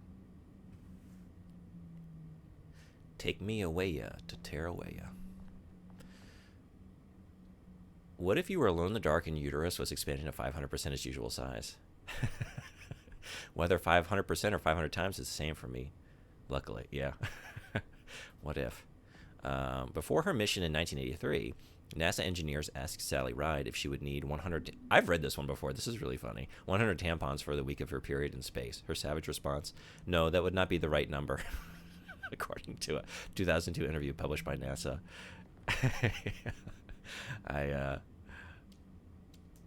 Take me away to Terrawaya. What if you were alone in the dark and uterus was expanding to 500% its usual size? Whether 500% or 500 times is the same for me. Luckily, yeah. What if? Before her mission in 1983, NASA engineers asked Sally Ride if she would need 100... I've read this one before. This is really funny. 100 tampons for the week of her period in space. Her savage response, no, that would not be the right number. According to a 2002 interview published by NASA.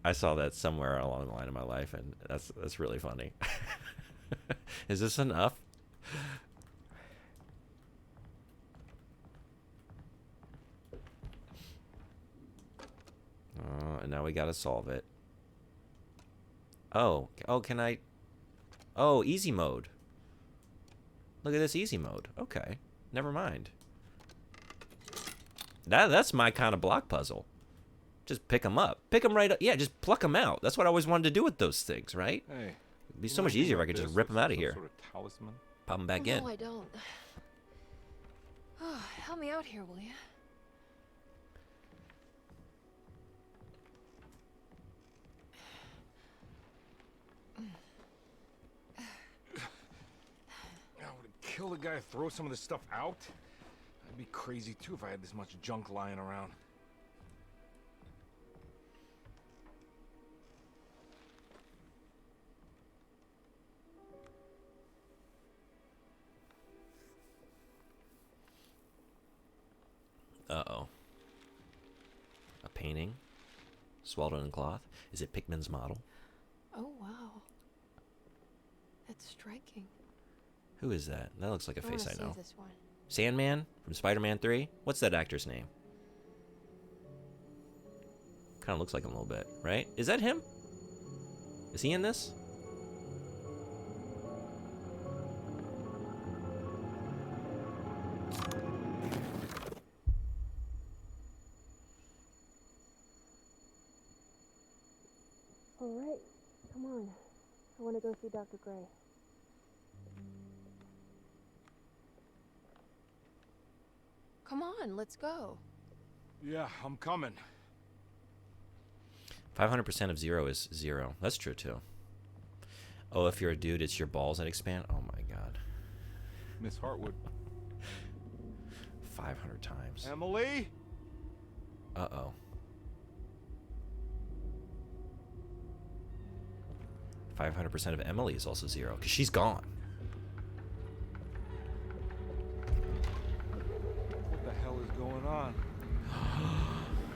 I saw that somewhere along the line of my life, and that's really funny. Is this enough? And now we gotta solve it. Oh, can I? Oh, easy mode. Look at this easy mode. Okay, never mind. That's my kind of block puzzle. Just pick them up. Pick them right up. Yeah, just pluck them out. That's what I always wanted to do with those things, right? Hey, it'd be so much easier if I could just rip them out of here. Sort of talisman? Pop them back in. No, I don't. Oh, help me out here, will you? Would it kill the guy to throw some of this stuff out? I'd be crazy too if I had this much junk lying around. Uh-oh. A painting? Swallowed in cloth? Is it Pickman's model? Oh, wow. That's striking. Who is that? That looks like a face I know. This one. Sandman from Spider-Man 3? What's that actor's name? Kind of looks like him a little bit, right? Is that him? Is he in this? All right, come on. I want to go see Dr. Gray. Come on, let's go. Yeah, I'm coming. 500% of 0 is 0. That's true, too. Oh, if you're a dude, it's your balls that expand? Oh, my God. Miss Hartwood. 500 times. Emily? Uh-oh. 500% of Emily is also 0, because she's gone. What the hell is going on?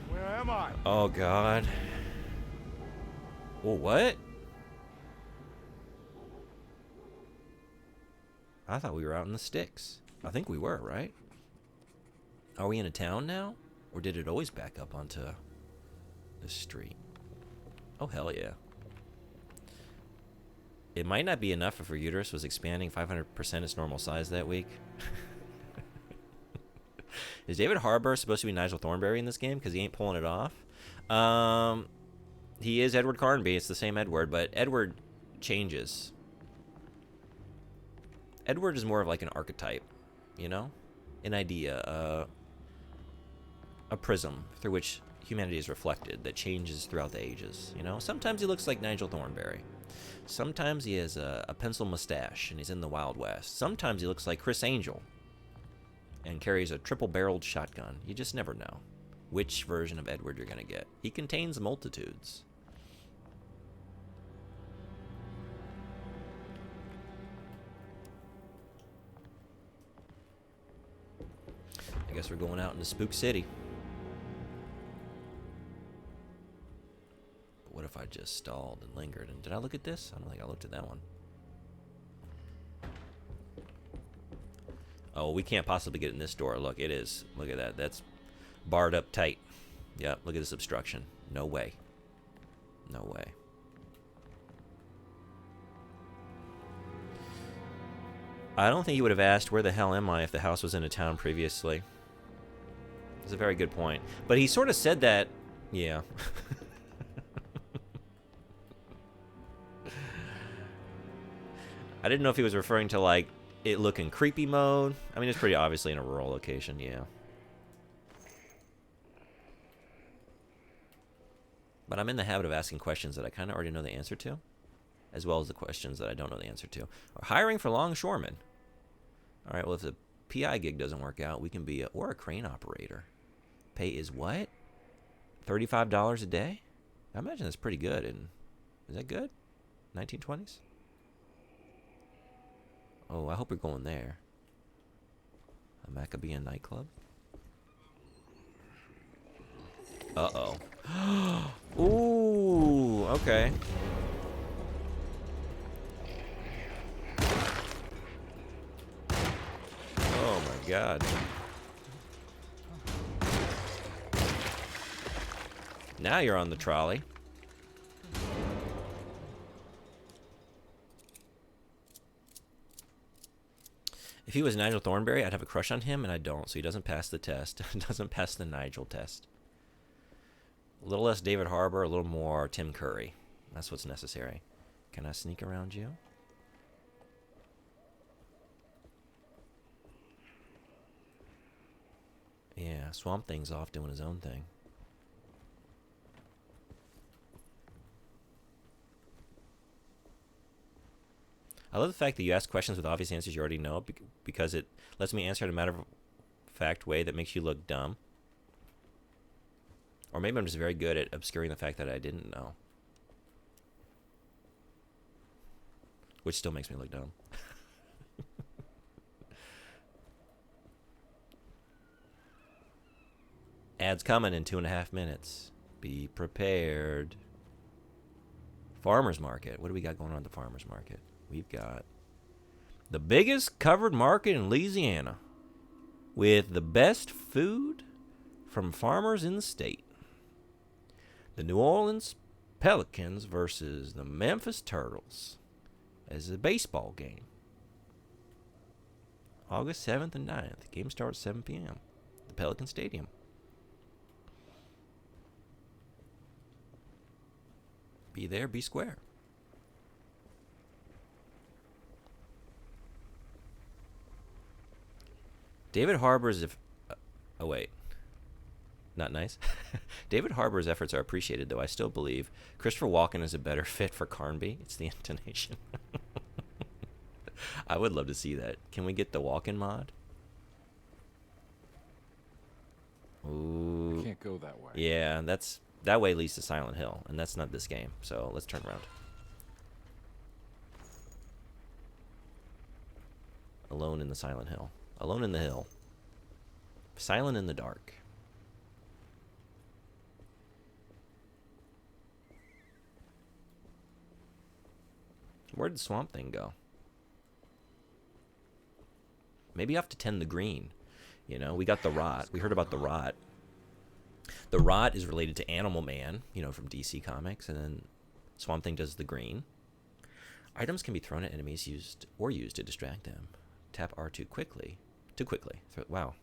Where am I? Oh, God. Well, what? I thought we were out in the sticks. I think we were, right? Are we in a town now? Or did it always back up onto the street? Oh, hell yeah. It might not be enough if her uterus was expanding 500% its normal size that week. Is David Harbour supposed to be Nigel Thornberry in this game? Because he ain't pulling it off. He is Edward Carnby. It's the same Edward, but Edward changes. Edward is more of like an archetype, you know? An idea, a prism through which humanity is reflected that changes throughout the ages, you know? Sometimes he looks like Nigel Thornberry. Sometimes he has a pencil mustache and he's in the Wild West. Sometimes he looks like Chris Angel and carries a triple-barreled shotgun. You just never know which version of Edward you're going to get. He contains multitudes. I guess we're going out into Spook City. But what if I just stalled and lingered? And did I look at this? I don't think I looked at that one. Oh, we can't possibly get in this door. Look, it is. Look at that. That's barred up tight. Yep, look at this obstruction. No way. No way. I don't think you would have asked, where the hell am I, if the house was in a town previously. It's a very good point. But he sort of said that Yeah. I didn't know if he was referring to, like, it looking creepy mode. I mean, it's pretty obviously in a rural location, yeah. But I'm in the habit of asking questions that I kind of already know the answer to, as well as the questions that I don't know the answer to. We're hiring for longshoremen. All right, well, if the PI gig doesn't work out, we can be or a crane operator. Pay is what? $35 a day? I imagine that's pretty good. And is that good? 1920s? Oh, I hope we're going there. A Maccabean nightclub? Uh-oh. Ooh, okay. Oh my god. Now you're on the trolley. If he was Nigel Thornberry, I'd have a crush on him, and I don't, so he doesn't pass the test. Doesn't pass the Nigel test. A little less David Harbour, a little more Tim Curry. That's what's necessary. Can I sneak around you? Yeah, Swamp Thing's off doing his own thing. I love the fact that you ask questions with obvious answers you already know, because it lets me answer in a matter-of-fact way that makes you look dumb. Or maybe I'm just very good at obscuring the fact that I didn't know. Which still makes me look dumb. Ads coming in 2.5 minutes. Be prepared. Farmer's Market. What do we got going on at the Farmer's Market? We've got the biggest covered market in Louisiana with the best food from farmers in the state. The New Orleans Pelicans versus the Memphis Turtles as a baseball game. August 7th and 9th. Game starts 7 p.m. The Pelican Stadium. Be there, be square. David Harbour's oh wait. Not nice. David Harbour's efforts are appreciated, though I still believe Christopher Walken is a better fit for Carnby. It's the intonation. I would love to see that. Can we get the Walken mod? Ooh. I can't go that way. Yeah, that way leads to Silent Hill, and that's not this game. So let's turn around. Alone in the Silent Hill. Alone in the hill. Silent in the dark. Where did Swamp Thing go? Maybe I have to tend the green. You know, we got the Rot. We heard about the Rot. The Rot is related to Animal Man, you know, from DC Comics, and then Swamp Thing does the green. Items can be thrown at enemies used to distract them. Tap R2 quickly. Too quickly. Wow.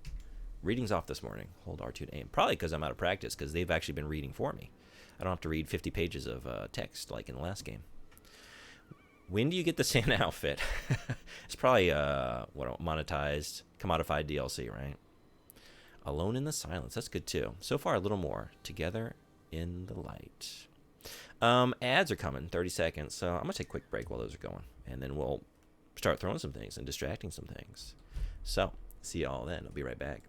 Reading's off this morning. Hold R2 to aim. Probably because I'm out of practice, because they've actually been reading for me. I don't have to read 50 pages of text like in the last game. When do you get the Santa outfit? It's probably monetized, commodified DLC, right? Alone in the Silence. That's good too. So far, a little more. Together in the Light. Ads are coming. 30 seconds. So I'm gonna take a quick break while those are going, and then we'll start throwing some things and distracting some things. So see y'all then. I'll be right back.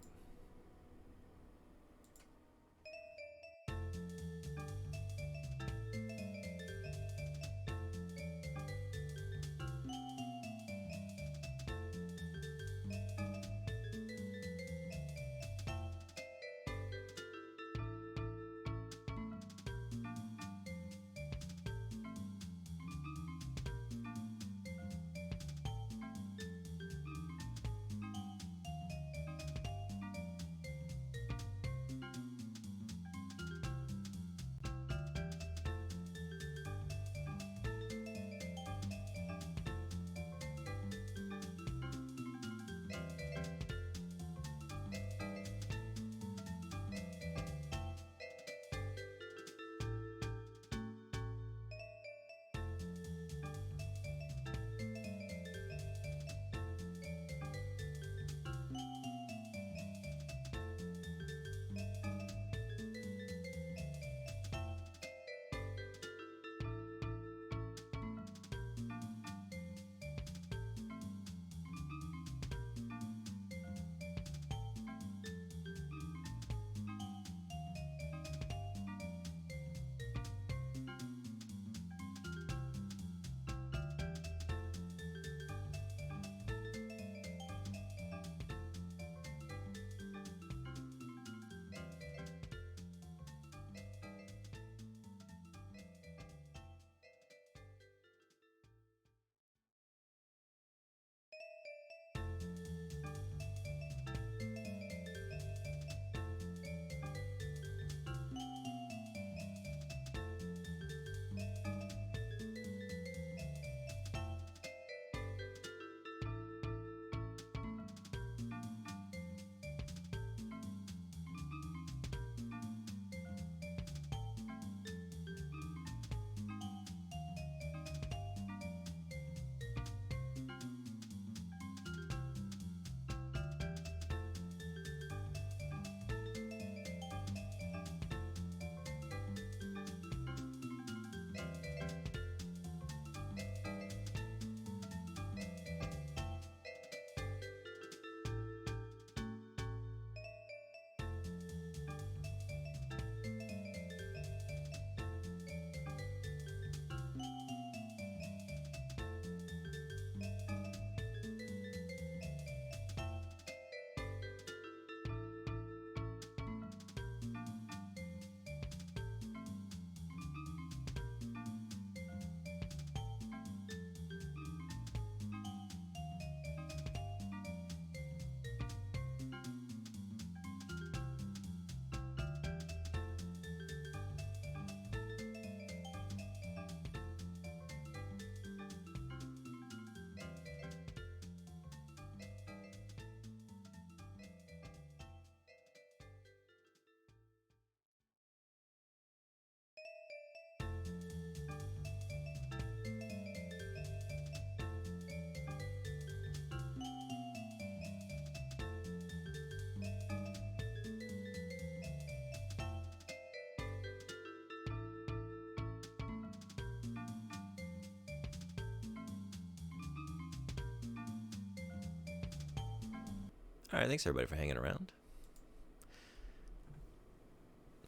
Alright, thanks everybody for hanging around.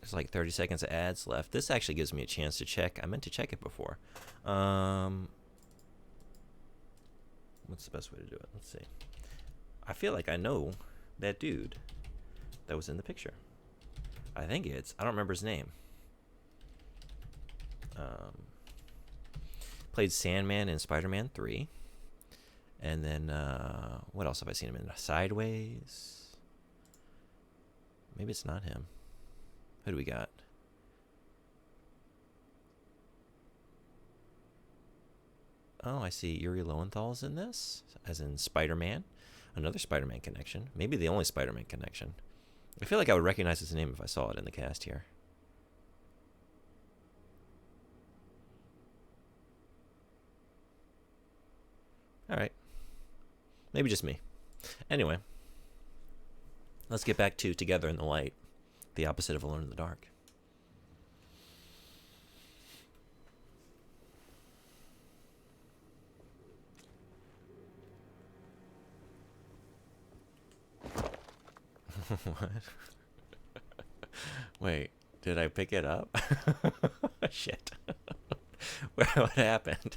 There's like 30 seconds of ads left. This actually gives me a chance to check. I meant to check it before. What's the best way to do it? Let's see. I feel like I know that dude that was in the picture. I think it's... I don't remember his name. Played Sandman in Spider-Man 3. And then, what else have I seen him in? Sideways? Maybe it's not him. Who do we got? Oh, I see Yuri Lowenthal's in this, as in Spider-Man. Another Spider-Man connection. Maybe the only Spider-Man connection. I feel like I would recognize his name if I saw it in the cast here. Alright. Maybe just me. Anyway. Let's get back to Together in the Light. The opposite of Alone in the Dark. What? Wait, did I pick it up? Shit. What happened?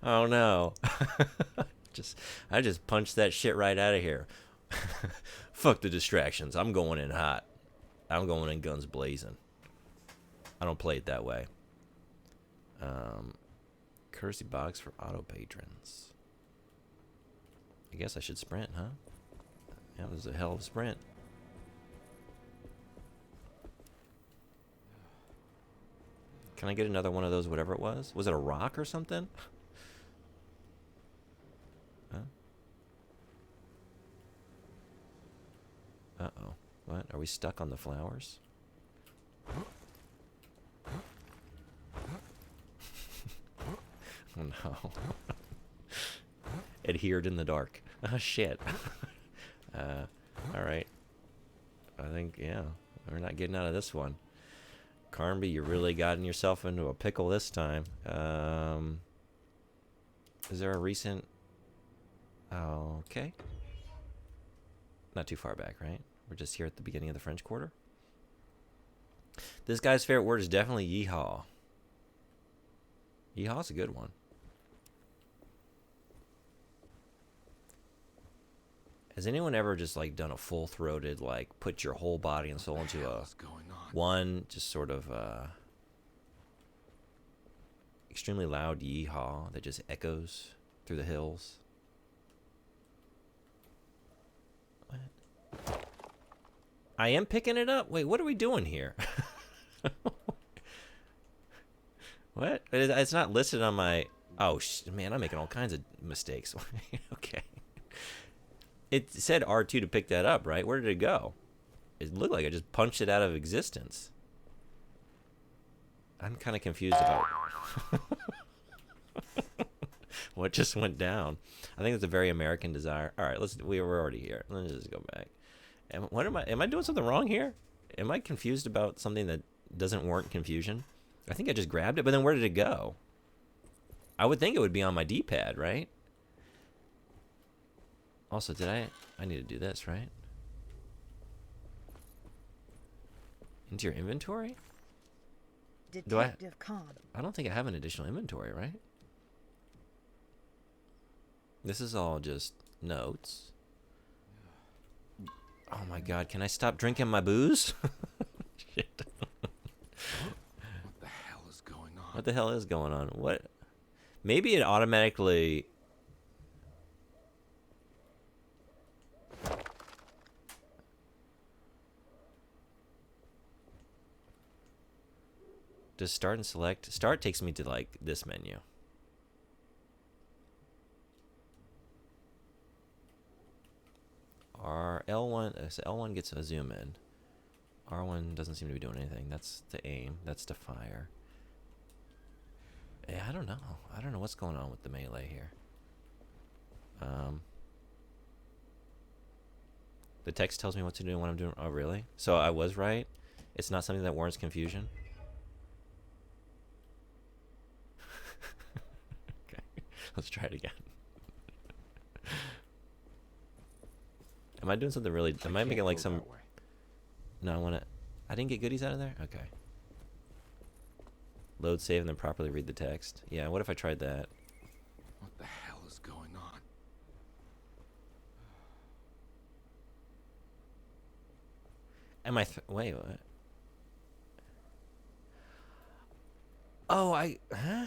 Oh no. I just punched that shit right out of here. Fuck the distractions. I'm going in hot. I'm going in guns blazing. I don't play it that way. Courtesy box for auto patrons. I guess I should sprint, huh? That was a hell of a sprint. Can I get another one of those, whatever it was? Was it a rock or something? Huh? Uh-oh. What? Are we stuck on the flowers? Oh no. Adhered in the dark. Oh shit. Alright. I think, yeah, we're not getting out of this one. Carnby, you really gotten yourself into a pickle this time. Is there a recent... Oh, okay. Not too far back, right? We're just here at the beginning of the French Quarter. This guy's favorite word is definitely yeehaw. Yeehaw's a good one. Has anyone ever just like done a full-throated, like put your whole body and soul into a one just sort of extremely loud yeehaw that just echoes through the hills? What? I am picking it up? Wait, what are we doing here? What? It's not listed on my... Oh, man, I'm making all kinds of mistakes. Okay. It said R2 to pick that up, right? Where did it go? It looked like I just punched it out of existence. I'm kind of confused about what just went down. I think it's a very American desire. All right, we're already here. Let's just go back. Am I doing something wrong here? Am I confused about something that doesn't warrant confusion? I think I just grabbed it, but then where did it go? I would think it would be on my D-pad, right? Also, I need to do this, right? Into your inventory? Detective Con. I don't think I have an additional inventory, right? This is all just notes. Oh my god, can I stop drinking my booze? Shit. What the hell is going on? What the hell is going on? What? Maybe it automatically... Does start and select? Start takes me to like this menu. L1, so L1 gets a zoom in. R1 doesn't seem to be doing anything. That's to aim. That's to fire. Yeah, I don't know. I don't know what's going on with the melee here. The text tells me what to do and what I'm doing. Oh, really? So I was right? It's not something that warrants confusion? Okay, let's try it again. Am I doing something really? Am I making like some? That way. No, I want to. I didn't get goodies out of there. Okay. Load, save, and then properly read the text. Yeah. What if I tried that? What the hell is going on? Am I? Wait. What? Oh, huh?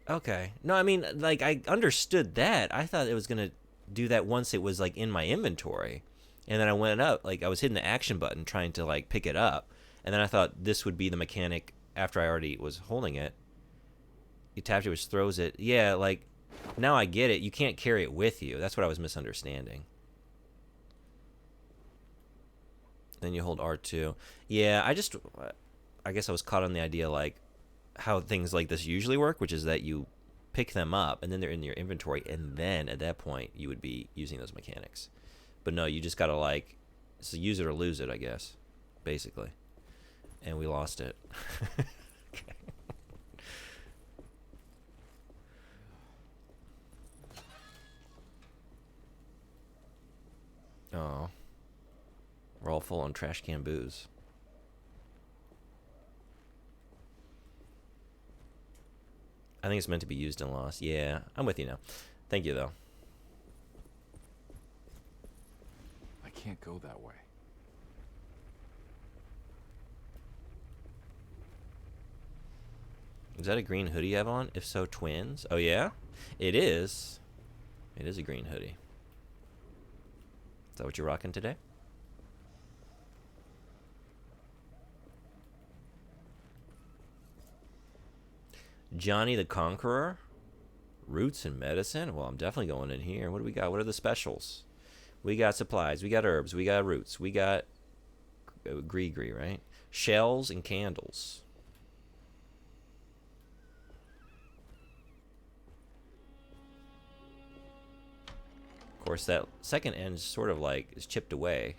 Okay. No, I mean, like, I understood that. I thought it was gonna do that once it was like in my inventory, and then I went up, like I was hitting the action button trying to like pick it up, and then I thought this would be the mechanic after I already was holding it. You tapped it, which throws it. Yeah, like now I get it. You can't carry it with you. That's what I was misunderstanding. Then you hold R2. Yeah, I guess I was caught on the idea like how things like this usually work, which is that you pick them up and then they're in your inventory, and then at that point you would be using those mechanics. But no, you just gotta like, so use it or lose it, I guess, basically. And we lost it. Okay. Oh, we're all full on trash can booze. I think it's meant to be used and lost. Yeah, I'm with you now. Thank you, though. I can't go that way. Is that a green hoodie you have on? If so, twins. Oh, yeah? It is. It is a green hoodie. Is that what you're rocking today? Johnny the Conqueror? Roots and medicine? Well, I'm definitely going in here. What do we got? What are the specials? We got supplies. We got herbs. We got roots. We got gree, right? Shells and candles. Of course, that second end is sort of like is chipped away.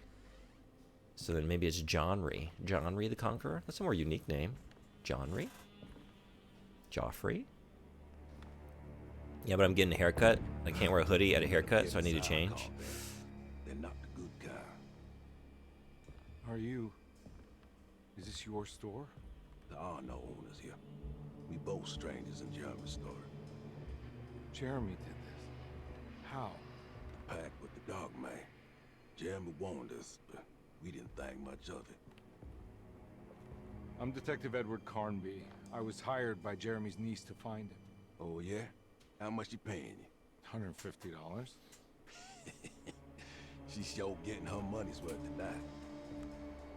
So then maybe it's Johnry. Johnry the Conqueror? That's a more unique name. Johnry? Joffrey? Yeah, but I'm getting a haircut. I can't wear a hoodie at a haircut, so I need to change. They're not the good kind. Are you? Is this your store? There are no owners here. We both strangers in Jeremy's store. Jeremy did this. How? The pact with the dog man. Jeremy warned us, but we didn't think much of it. I'm Detective Edward Carnby. I was hired by Jeremy's niece to find him. Oh, yeah? How much you paying you? $150. She's sure getting her money's worth tonight.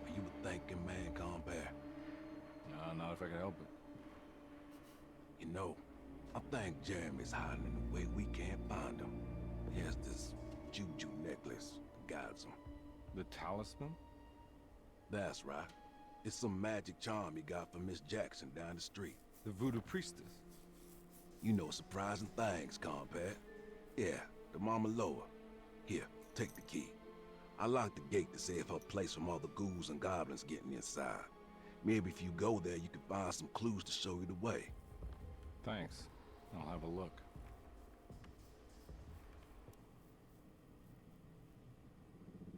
Are you a thinking man, compare? No, not if I can help it. You know, I think Jeremy's hiding in a way we can't find him. He has this juju necklace that guides him. The talisman? That's right. It's some magic charm he got from Miss Jackson down the street. The voodoo priestess. You know surprising things, compare. Yeah, the Mama Loa. Here, take the key. I locked the gate to save her place from all the ghouls and goblins getting inside. Maybe if you go there, you can find some clues to show you the way. Thanks. I'll have a look.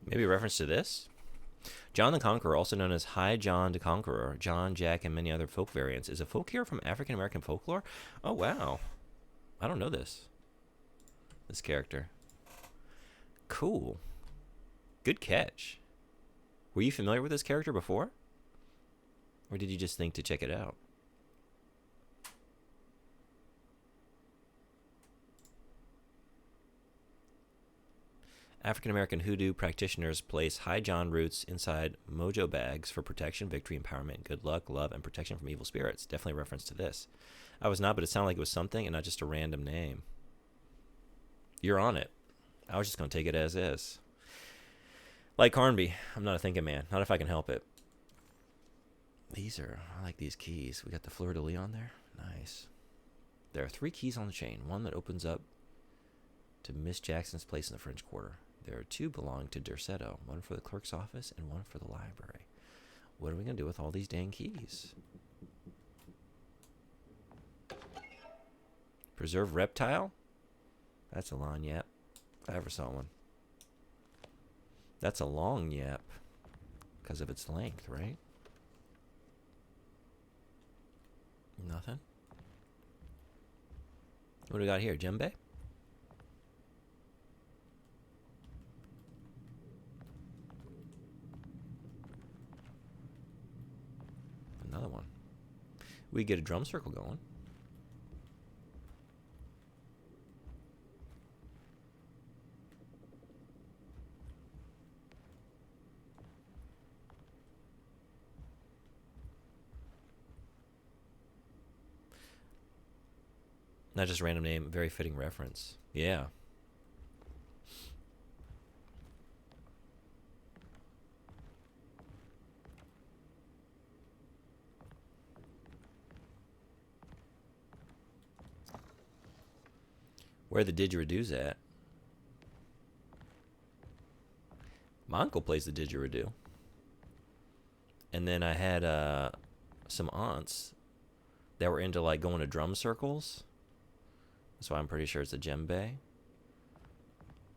Maybe a reference to this? John the Conqueror, also known as High John the Conqueror, John, Jack, and many other folk variants, is a folk hero from African American folklore. Oh, wow. I don't know this character. Cool. Good catch. Were you familiar with this character before? Or did you just think to check it out? African American hoodoo practitioners place High John roots inside mojo bags for protection, victory, empowerment, good luck, love, and protection from evil spirits. Definitely a reference to this. I was not, but it sounded like it was something and not just a random name. You're on it. I was just going to take it as is. Like Carnby, I'm not a thinking man. Not if I can help it. I like these keys. We got the fleur-de-lis on there. Nice. There are 3 keys on the chain. One that opens up to Miss Jackson's place in the French Quarter. There are 2 belonging to Derceto, one for the clerk's office and one for the library. What are we going to do with all these dang keys? Preserve reptile? That's a line, yep. If I ever saw one. That's a long yap because of its length, right? Nothing. What do we got here? Djembe? Another one. We get a drum circle going. Not just a random name, very fitting reference. Yeah. Where the didgeridoos at? My uncle plays the didgeridoo. And then I had some aunts that were into like going to drum circles. That's why I'm pretty sure it's a djembe.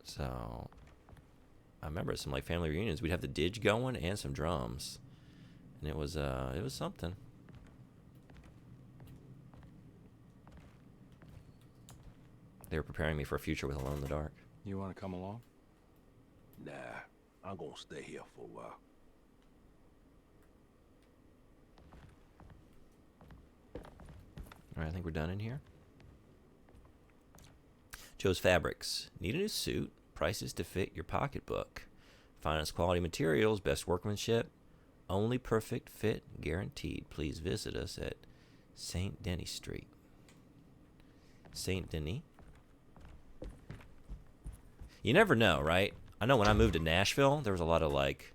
So I remember some like family reunions. We'd have the didge going and some drums, and it was something. They were preparing me for a future with Alone in the Dark. You want to come along? Nah, I'm gonna stay here for a while. All right, I think we're done in here. Joe's Fabrics. Need a new suit? Prices to fit your pocketbook. Finest quality materials, best workmanship. Only perfect fit guaranteed. Please visit us at St. Denis Street. St. Denis. You never know, right? I know when I moved to Nashville, there was a lot of like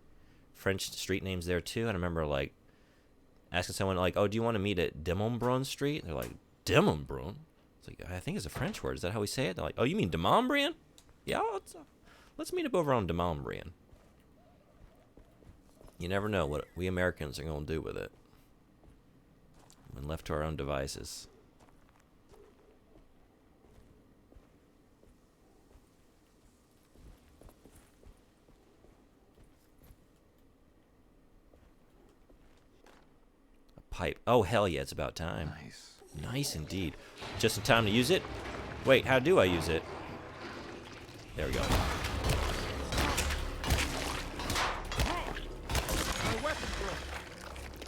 French street names there too. And I remember like asking someone like, "Oh, do you want to meet at Demembrun Street?" They're like, "Demembrun?" It's like, I think it's a French word. Is that how we say it? They're like, "Oh, you mean Demembrun?" Yeah, let's meet up over on Demembrun. You never know what we Americans are going to do with it when left to our own devices. A pipe. Oh, hell yeah, it's about time. Nice. Nice indeed. Just in time to use it? Wait, how do I use it? There we go.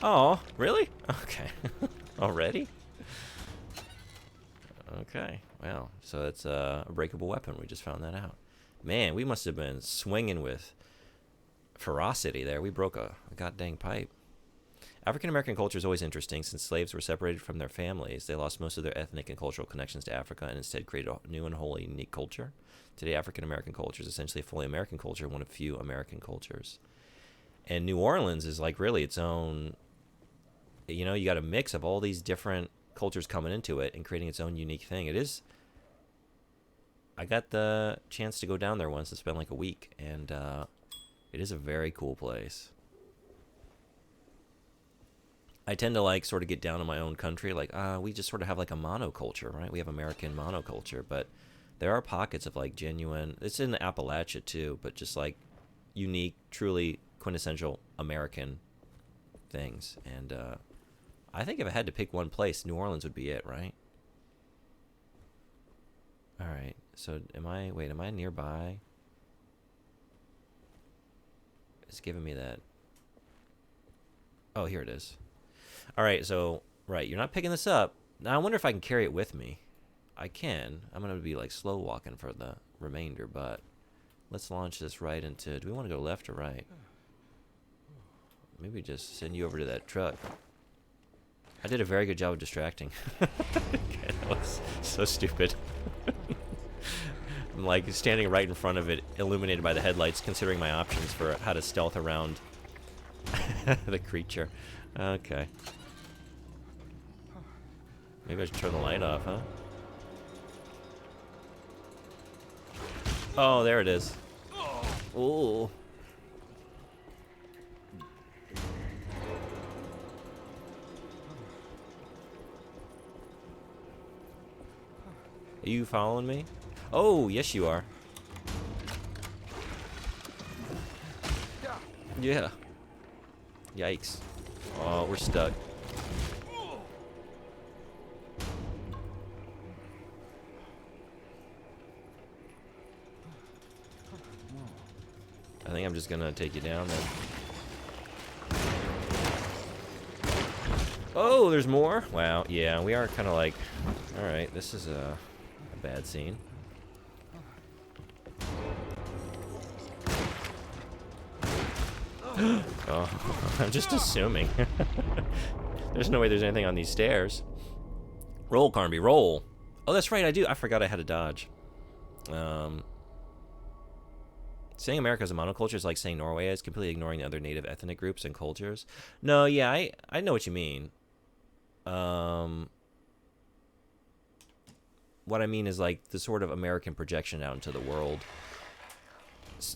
Oh, really? Okay. Already? Okay. Well, so it's a breakable weapon. We just found that out. Man, we must have been swinging with ferocity there. We broke a goddamn pipe. African American culture is always interesting. Since slaves were separated from their families, they lost most of their ethnic and cultural connections to Africa and instead created a new and wholly unique culture. Today, African American culture is essentially a fully American culture, one of few American cultures. And New Orleans is like really its own, you know, you got a mix of all these different cultures coming into it and creating its own unique thing. It is, I got the chance to go down there once and spend like a week, and it is a very cool place. I tend to like sort of get down in my own country, like we just sort of have like a monoculture, right? We have American monoculture, but there are pockets of like genuine, it's in Appalachia too, but just like unique, truly quintessential American things. And I think if I had to pick one place, New Orleans would be it, right? All right, so am I nearby? It's giving me that. Oh, here it is. All right, so, right, you're not picking this up. Now, I wonder if I can carry it with me. I can. I'm going to be, like, slow walking for the remainder, but let's launch this right into... Do we want to go left or right? Maybe just send you over to that truck. I did a very good job of distracting. Okay, that was so stupid. I'm, like, standing right in front of it, illuminated by the headlights, considering my options for how to stealth around the creature. Okay. Maybe I should turn the light off, huh? Oh, there it is. Ooh. Are you following me? Oh, yes you are. Yeah. Yikes. Oh, we're stuck. I think I'm just gonna take you down then. Oh, there's more? Wow, yeah, we are kind of like... Alright, this is a bad scene. Oh, I'm just assuming. There's no way there's anything on these stairs. Roll, Carnby, roll. Oh, that's right, I do. I forgot I had a dodge. Saying America is a monoculture is like saying Norway is, completely ignoring the other native ethnic groups and cultures. No, yeah, I know what you mean. What I mean is like the sort of American projection out into the world.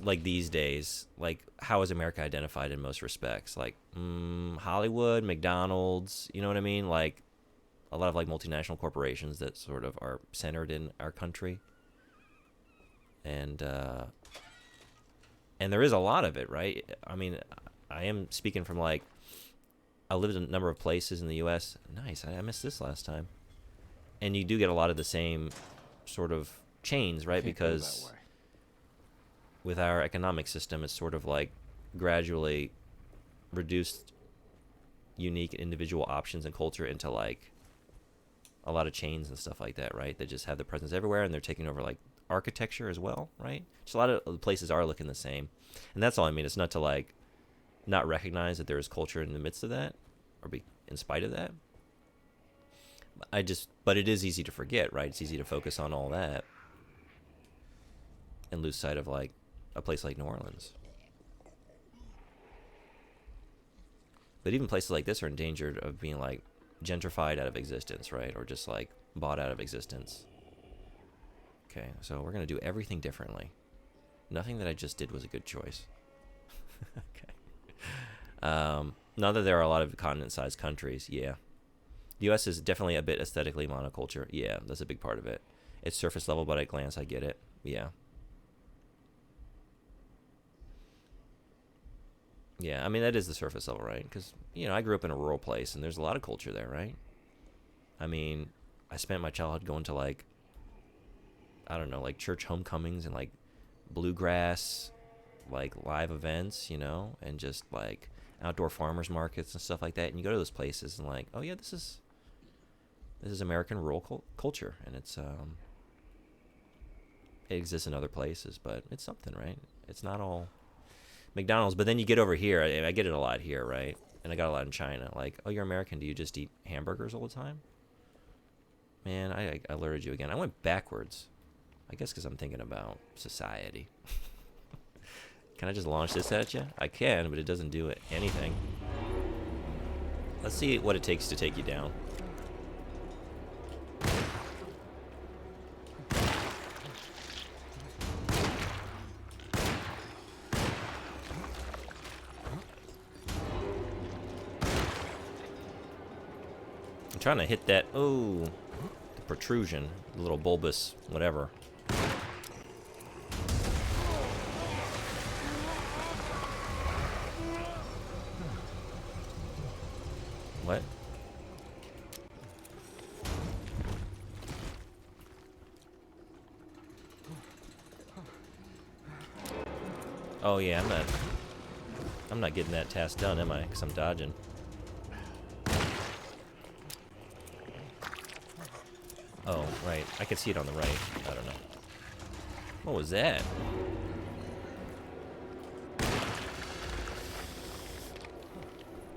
Like these days, like how is America identified in most respects? Like Hollywood, McDonald's, you know what I mean? Like a lot of like multinational corporations that sort of are centered in our country. And there is a lot of it, right? I mean, I am speaking from like, I lived in a number of places in the U.S. Nice, I missed this last time. And you do get a lot of the same sort of chains, right? Because with our economic system, it's sort of like gradually reduced unique individual options and culture into like a lot of chains and stuff like that, right? They just have the presence everywhere, and they're taking over like architecture as well, right? Just a lot of places are looking the same, and that's all I mean. It's not to like not recognize that there is culture in the midst of that, or be in spite of that. But it is easy to forget, right? It's easy to focus on all that and lose sight of like a place like New Orleans. But even places like this are endangered of being like gentrified out of existence, right? Or just like bought out of existence. Okay, so we're going to do everything differently. Nothing that I just did was a good choice. Okay. Now that there are a lot of continent-sized countries, yeah. The U.S. is definitely a bit aesthetically monoculture. Yeah, that's a big part of it. It's surface level, but at a glance, I get it. Yeah. Yeah, I mean, that is the surface level, right? Because, you know, I grew up in a rural place, and there's a lot of culture there, right? I mean, I spent my childhood going to, like, I don't know, like church homecomings and, like, bluegrass, like, live events, you know? And just, like, outdoor farmers markets and stuff like that. And you go to those places and, like, oh, yeah, this is American rural culture. And it's, it exists in other places, but it's something, right? It's not all McDonald's, but then you get over here, I get it a lot here, right? And I got a lot in China. Like, oh, you're American, do you just eat hamburgers all the time? Man, I alerted you again. I went backwards. I guess because I'm thinking about society. Can I just launch this at you? I can, but it doesn't do anything. Let's see what it takes to take you down. I'm trying to hit that, the protrusion, the little bulbous whatever. What? Oh yeah, I'm not getting that task done, am I? Because I'm dodging. Oh, right. I could see it on the right. I don't know. What was that?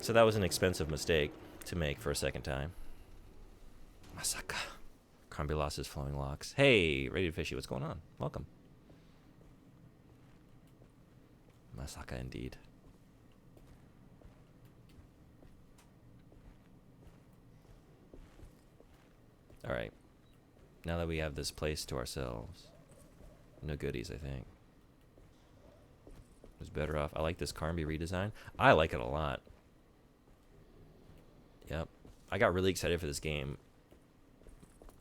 So that was an expensive mistake to make for a second time. Masaka. Carnby lost his flowing locks. Hey, Radio Fishy, what's going on? Welcome. Masaka indeed. Alright. Now that we have this place to ourselves. No goodies, I think. It was better off. I like this Carnby redesign. I like it a lot. Yep. I got really excited for this game.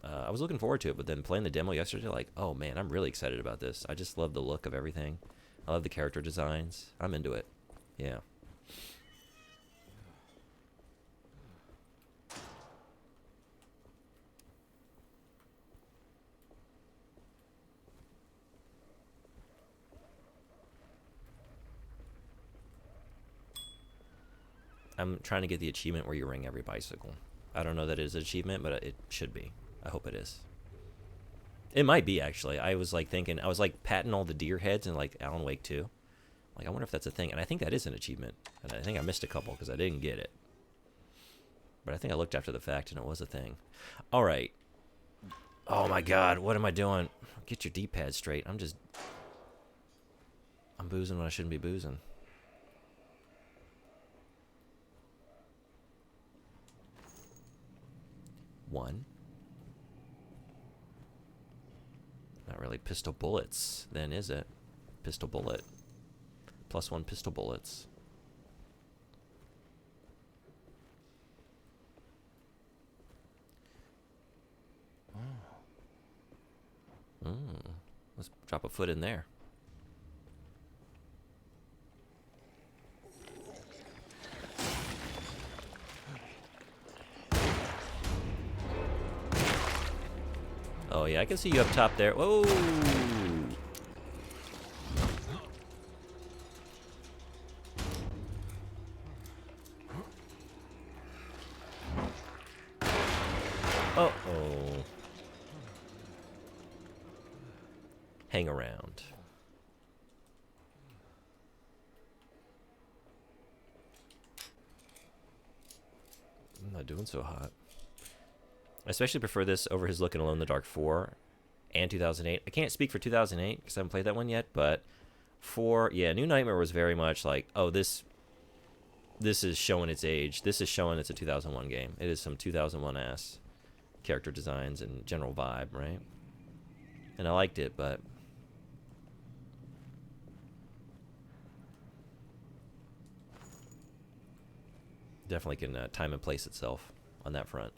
I was looking forward to it, but then playing the demo yesterday, like, oh man, I'm really excited about this. I just love the look of everything. I love the character designs. I'm into it. Yeah. I'm trying to get the achievement where you ring every bicycle. I don't know that it is an achievement, but it should be. I hope it is. It might be, actually. I was like thinking, I was like patting all the deer heads in like Alan Wake 2. Like, I wonder if that's a thing. And I think that is an achievement. And I think I missed a couple because I didn't get it. But I think I looked after the fact and it was a thing. All right. Oh my God, what am I doing? Get your D-pad straight. I'm boozing when I shouldn't be boozing. One. Not really pistol bullets, then, is it? Pistol bullet. +1 pistol bullets. Let's drop a foot in there. Oh yeah, I can see you up top there. Whoa! Uh-oh. Hang around. I'm not doing so hot. I especially prefer this over his Looking Alone in the Dark 4 and 2008. I can't speak for 2008 because I haven't played that one yet, but 4, yeah, New Nightmare was very much like, oh, this is showing its age. This is showing it's a 2001 game. It is some 2001-ass character designs and general vibe, right? And I liked it, but definitely can time and place itself on that front.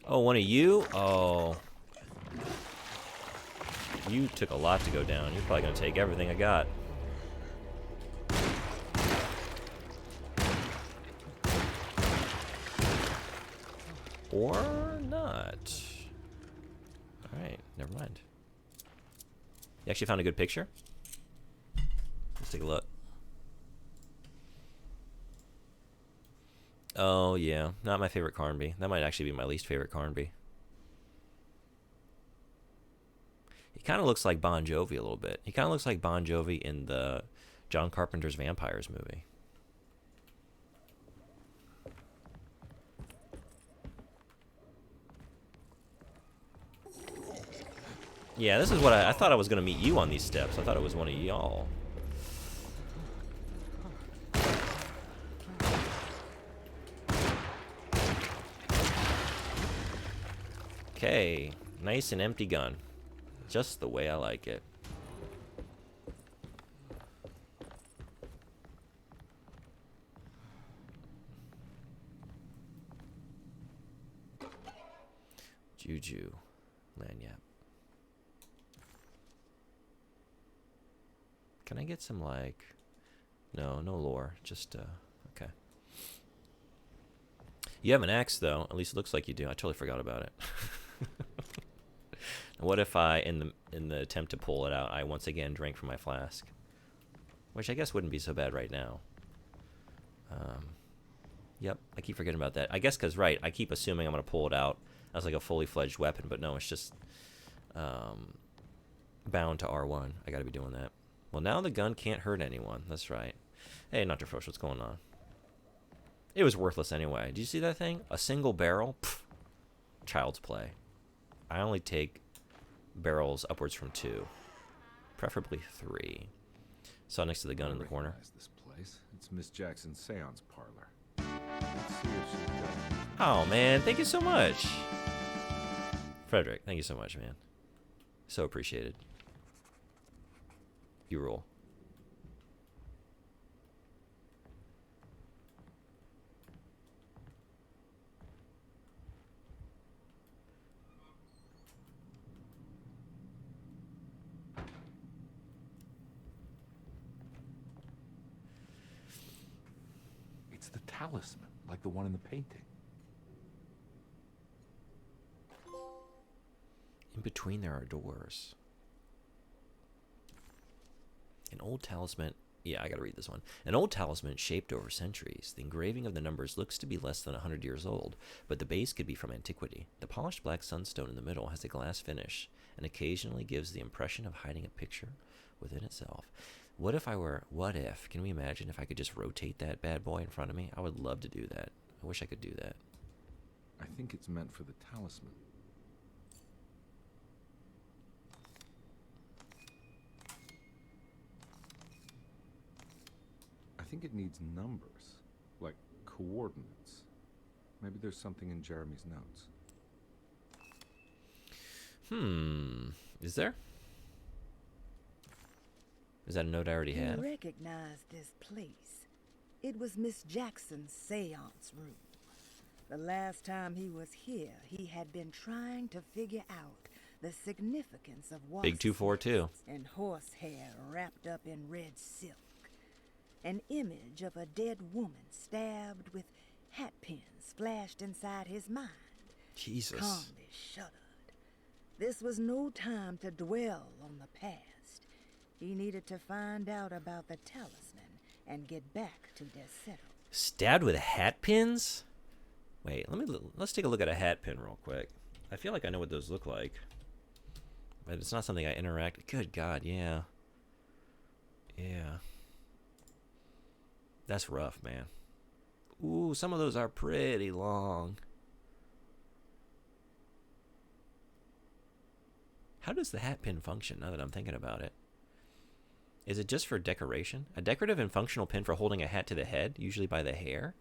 Oh, one of you? Oh. You took a lot to go down. You're probably going to take everything I got. Or not. Alright, never mind. You actually found a good picture? Let's take a look. Oh, yeah. Not my favorite Carnby. That might actually be my least favorite Carnby. He kind of looks like Bon Jovi a little bit. He kind of looks like Bon Jovi in the John Carpenter's Vampires movie. Yeah, this is what I thought I was going to meet you on these steps. I thought it was one of y'all. Okay, nice and empty gun. Just the way I like it. Juju. Lanyap. Can I get some, like... No lore. Just, okay. You have an axe, though. At least it looks like you do. I totally forgot about it. What if I, in the attempt to pull it out, I once again drank from my flask? Which I guess wouldn't be so bad right now. Yep, I keep forgetting about that. I guess because, right, I keep assuming I'm going to pull it out as like a fully fledged weapon, but no, it's just bound to R1. I got to be doing that. Well, now the gun can't hurt anyone. That's right. Hey, Dr. Frosch, what's going on? It was worthless anyway. Did you see that thing? A single barrel? Pfft. Child's play. I only take barrels upwards from 2. Preferably 3. Saw next to the gun in the corner. This place. It's Miss Jackson's seance parlor. Let's see if she's got... Oh, man. Thank you so much. Frederick, thank you so much, man. So appreciated. You rule. It's the talisman, like the one in the painting. In between there are doors. An old talisman. Yeah, I gotta read this one. An old talisman shaped over centuries. The engraving of the numbers looks to be less than 100 years old, but the base could be from antiquity. The polished black sunstone in the middle has a glass finish and occasionally gives the impression of hiding a picture within itself. What if, can we imagine if I could just rotate that bad boy in front of me? I would love to do that. I wish I could do that. I think it's meant for the talisman. I think it needs numbers, like coordinates. Maybe there's something in Jeremy's notes. Is there? Is that a note I already have? He recognized this place. It was Miss Jackson's seance room. The last time he was here, he had been trying to figure out the significance of Big 242 and horsehair wrapped up in red silk. An image of a dead woman stabbed with hat pins flashed inside his mind. Jesus. Calmly shuddered. This was no time to dwell on the past. He needed to find out about the talisman and get back to Desero. Stabbed with hat pins? Wait, let's take a look at a hat pin real quick. I feel like I know what those look like, but it's not something I interact. Good God, yeah. That's rough, man. Ooh, some of those are pretty long. How does the hat pin function, now that I'm thinking about it? Is it just for decoration? A decorative and functional pin for holding a hat to the head, usually by the hair?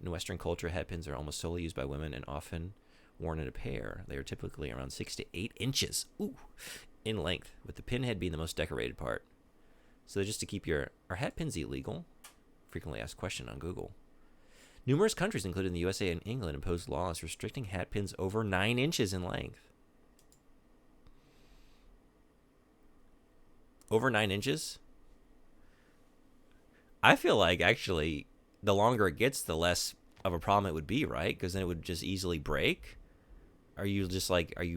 In Western culture, hat pins are almost solely used by women and often worn in a pair. They are typically around 6 to 8 inches in length, with the pin head being the most decorated part. So just to keep are hat pins illegal? Frequently asked question on Google. Numerous countries, including the USA and England, imposed laws restricting hat pins over 9 inches in length. Over 9 inches? I feel like actually the longer it gets, the less of a problem it would be, right? Because then it would just easily break. Are you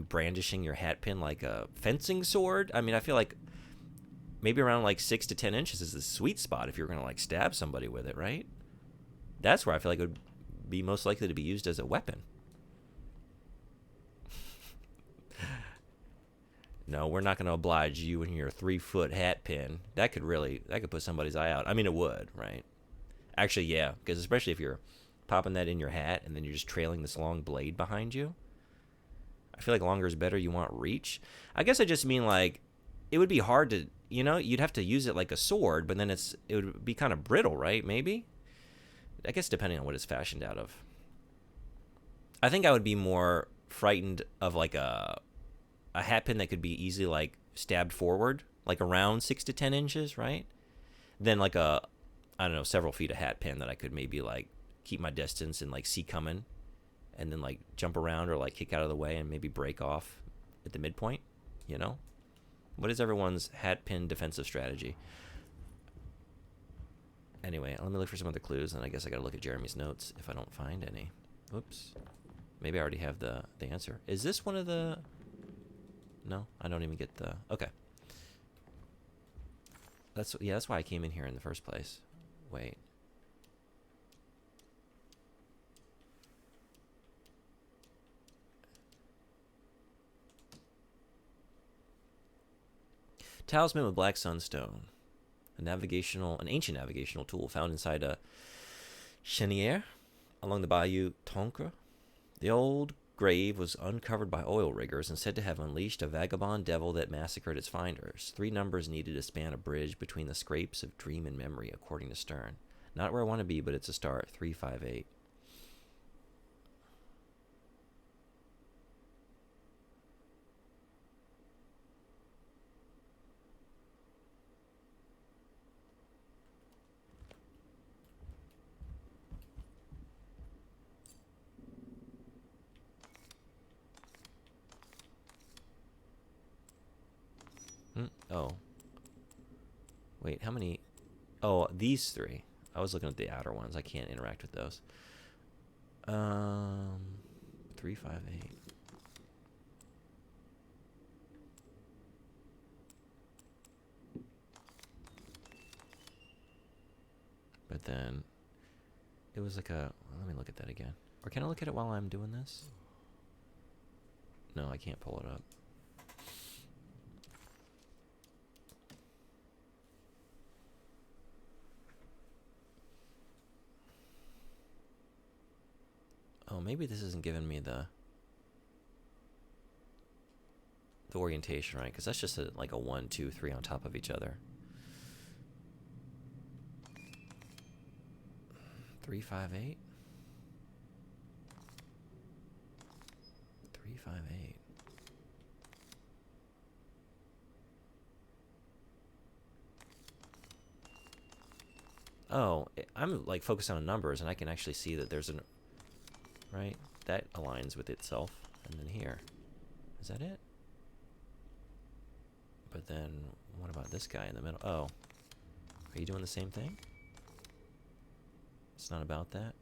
brandishing your hat pin like a fencing sword? I mean, I feel like maybe around like 6 to 10 inches is the sweet spot if you're going to like stab somebody with it, right? That's where I feel like it would be most likely to be used as a weapon. No, we're not going to oblige you in your 3-foot hat pin. That could put somebody's eye out. I mean, it would, right? Actually, yeah, because especially if you're popping that in your hat and then you're just trailing this long blade behind you. I feel like longer is better. You want reach. I guess I just mean like it would be hard to, you'd have to use it like a sword, but then it would be kind of brittle, right? Maybe? I guess depending on what it's fashioned out of. I think I would be more frightened of like a hat pin that could be easily like stabbed forward, like around 6 to 10 inches, right? Then like several feet of hat pin that I could maybe like keep my distance and like see coming and then like jump around or like kick out of the way and maybe break off at the midpoint, What is everyone's hat pin defensive strategy? Anyway, let me look for some other clues, and I guess I gotta look at Jeremy's notes if I don't find any. Oops. Maybe I already have the answer. Is this one of the... No, I don't even get the... Okay. That's why I came in here in the first place. Wait. Talisman with black sunstone. An ancient navigational tool found inside a cheniere along the Bayou Tonka. The old grave was uncovered by oil riggers and said to have unleashed a vagabond devil that massacred its finders. 3 numbers needed to span a bridge between the scrapes of dream and memory, according to Stern. Not where I want to be, but it's a start. 358. Oh. Wait, how many? Oh, these 3. I was looking at the outer ones. I can't interact with those. 3, 5, 8. But then it was like a. Let me look at that again. Or can I look at it while I'm doing this? No, I can't pull it up. Oh, maybe this isn't giving me the orientation right, because that's just like a 1, 2, 3 on top of each other. 3, 5, 8. 3, 5, 8. Oh, I'm like focused on numbers, and I can actually see that there's an right that aligns with itself, and then here, is that it? But then what about this guy in the middle? Oh, are you doing the same thing? It's not about that.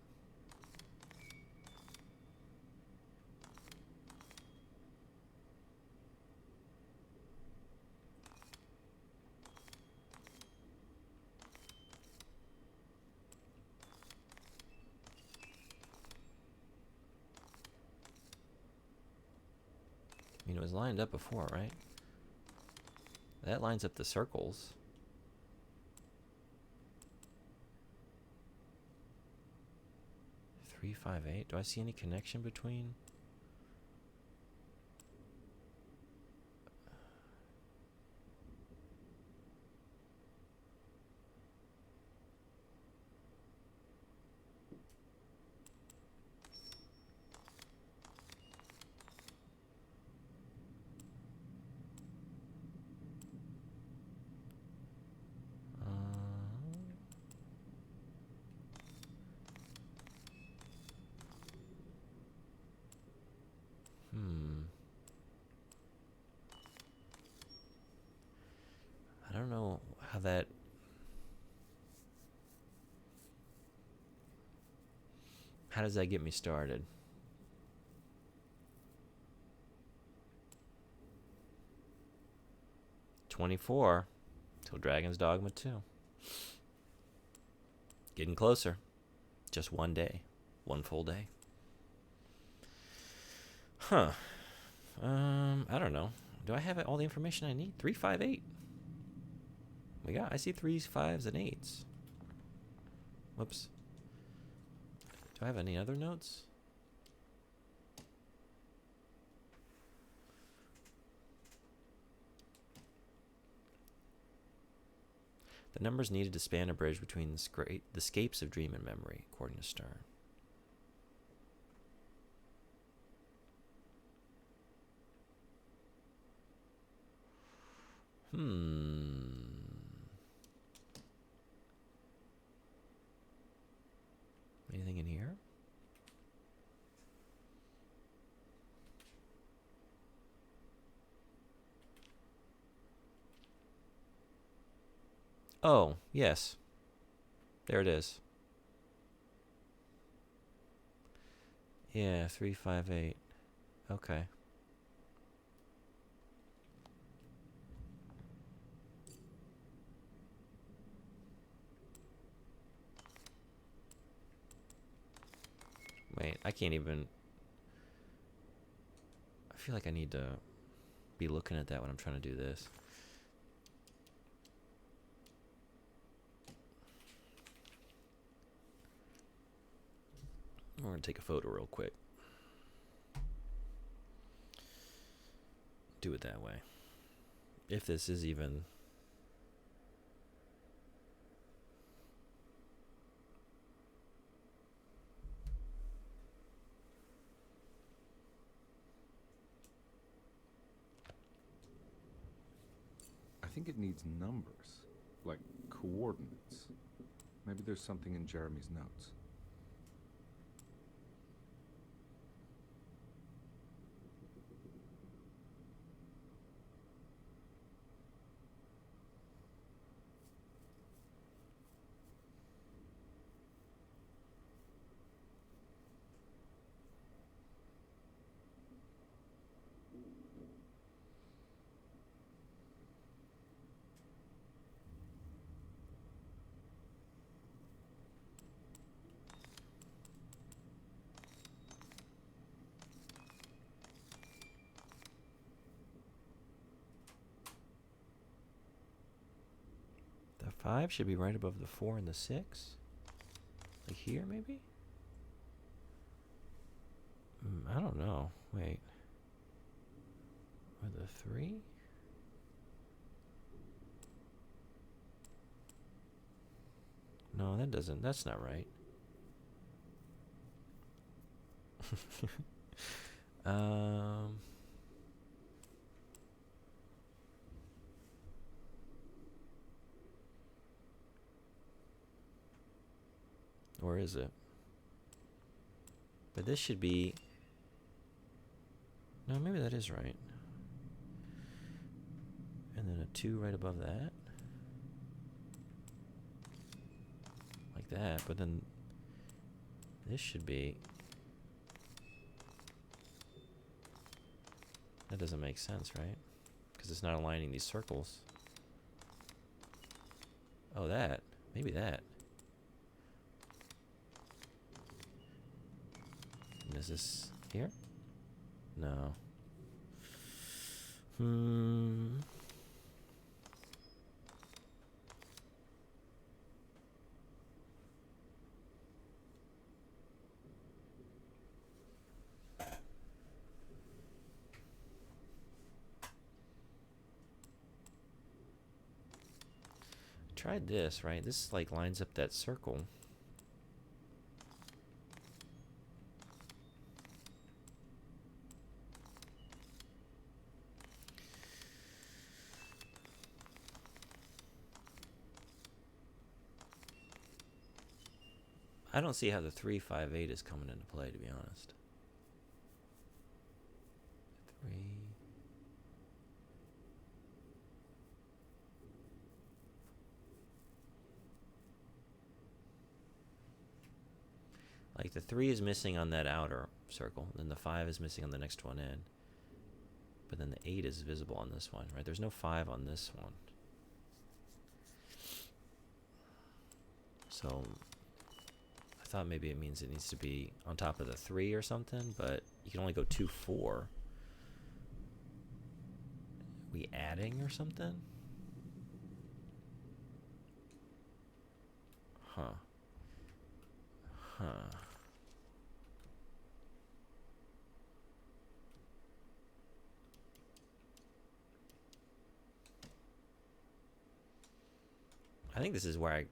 I mean, it was lined up before, right? That lines up the circles. Three, 5, 8. Do I see any connection between? I don't know how that. How does that get me started? $24 till Dragon's Dogma 2. Getting closer. Just one day. One full day. Huh. I don't know. Do I have all the information I need? 3, 5, 8. I see 3s, 5s, and 8s. Whoops. Do I have any other notes? The numbers needed to span a bridge between the scapes of dream and memory, according to Stern. Anything in here? Oh, yes. There it is. Yeah, 3, 5, 8. Okay. Wait, I can't even. I feel like I need to be looking at that when I'm trying to do this. We're going to take a photo real quick. Do it that way. If this is even. I think it needs numbers, like coordinates. Maybe there's something in Jeremy's notes. 5 should be right above the 4 and the 6. Like here, maybe? I don't know. Wait. Or the 3? No, that doesn't. That's not right. Or is it? But this should be... No, maybe that is right. And then a 2 right above that. Like that, but then this should be... That doesn't make sense, right? Because it's not aligning these circles. Oh, that. Maybe that. And is this here? No. Tried this, right? This like lines up that circle. I don't see how the 3, 5, 8 is coming into play, to be honest. 3. Like the 3 is missing on that outer circle, then the 5 is missing on the next one in. But then the 8 is visible on this one, right? There's no 5 on this one. So I thought maybe it means it needs to be on top of the 3 or something, but you can only go 2, 4. We adding or something? Huh. Huh. I think this is where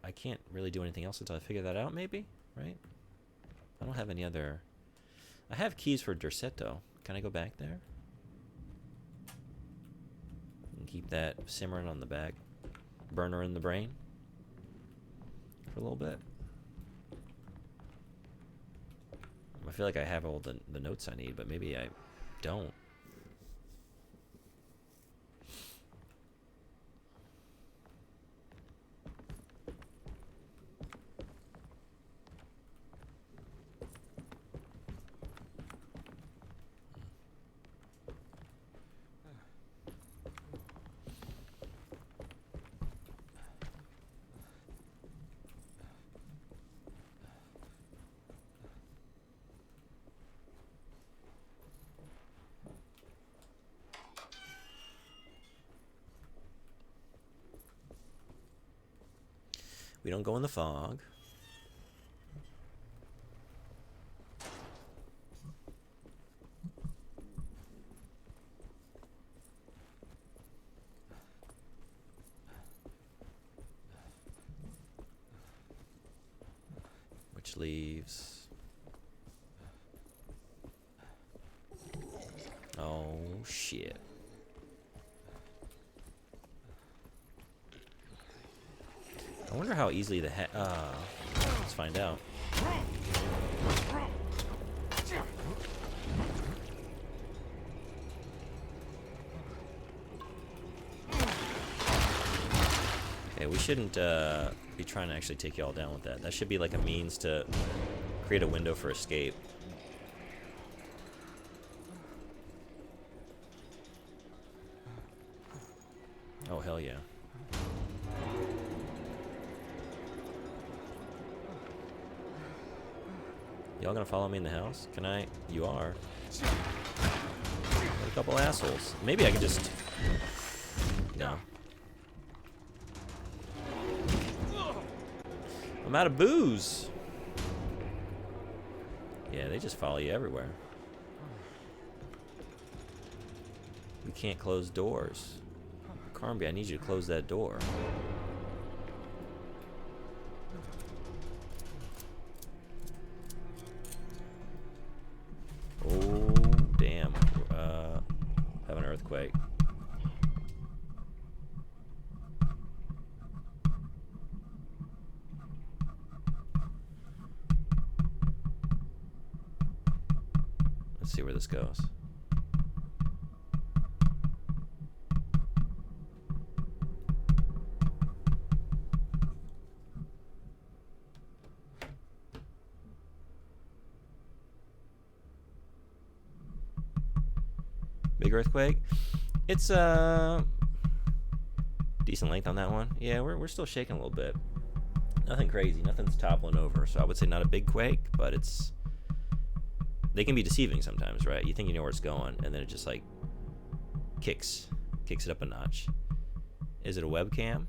I can't really do anything else until I figure that out, maybe, right? I don't have any other... I have keys for Derceto. Can I go back there? And keep that simmering on the back burner in the brain for a little bit. I feel like I have all the notes I need, but maybe I don't. We don't go in the fog. Which leaves... Oh, shit. I wonder how easily the let's find out. Okay, we shouldn't be trying to actually take y'all down with that. That should be like a means to create a window for escape. Oh, hell yeah. Y'all gonna follow me in the house? Can I? You are. What a couple assholes. Maybe I can just... No. I'm out of booze. Yeah, they just follow you everywhere. We can't close doors. Carnby, I need you to close that door. Oh, damn. Have an earthquake. Let's see where this goes. Big earthquake. It's decent length on that one. Yeah, we're still shaking a little bit. Nothing crazy. Nothing's toppling over. So I would say not a big quake, but it's. They can be deceiving sometimes, right? You think you know where it's going, and then it just like kicks it up a notch. Is it a webcam?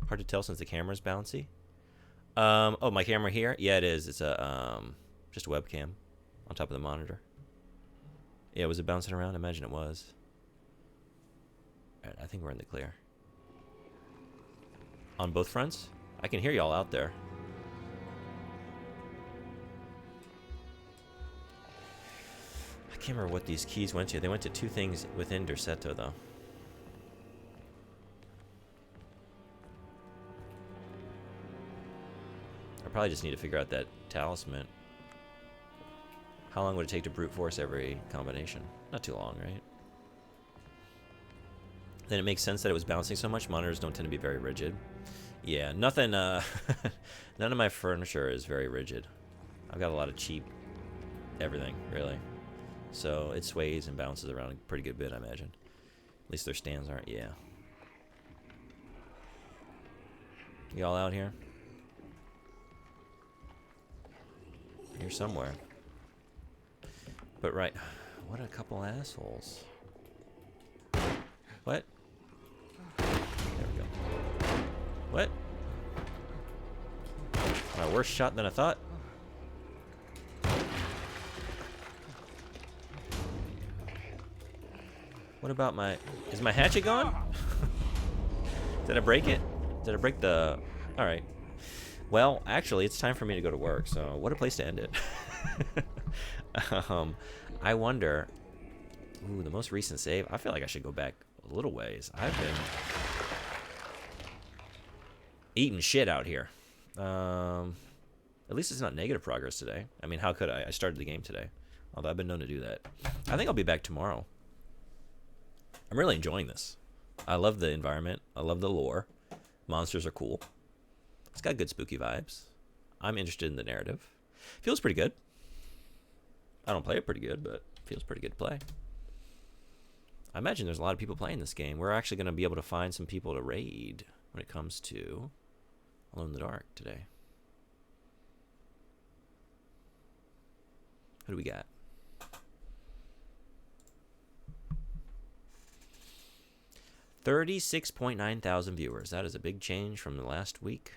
Hard to tell since the camera's bouncy. Oh, my camera here? Yeah, it is. It's a just a webcam on top of the monitor. Yeah, was it bouncing around? I imagine it was. All right, I think we're in the clear. On both fronts? I can hear y'all out there. I can't remember what these keys went to. They went to two things within Derceto, though. I probably just need to figure out that talisman. How long would it take to brute force every combination? Not too long, right? Then it makes sense that it was bouncing so much. Monitors don't tend to be very rigid. Yeah, nothing, none of my furniture is very rigid. I've got a lot of cheap everything, really. So it sways and bounces around a pretty good bit, I imagine. At least their stands aren't, yeah. Y'all out here? You're somewhere. But right, what a couple assholes. What? There we go. What? My worse shot than I thought. What about my... Is my hatchet gone? Did I break it? Did I break the... Alright. Well, actually, it's time for me to go to work, so what a place to end it. I wonder... Ooh, the most recent save. I feel like I should go back a little ways. I've been... eating shit out here. At least it's not negative progress today. I mean, how could I? I started the game today. Although I've been known to do that. I think I'll be back tomorrow. I'm really enjoying this. I love the environment. I love the lore. Monsters are cool. It's got good spooky vibes. I'm interested in the narrative. Feels pretty good. I don't play it pretty good, but feels pretty good to play. I imagine there's a lot of people playing this game. We're actually going to be able to find some people to raid when it comes to Alone in the Dark today. Who do we got? $36.9 thousand viewers. That is a big change from the last week.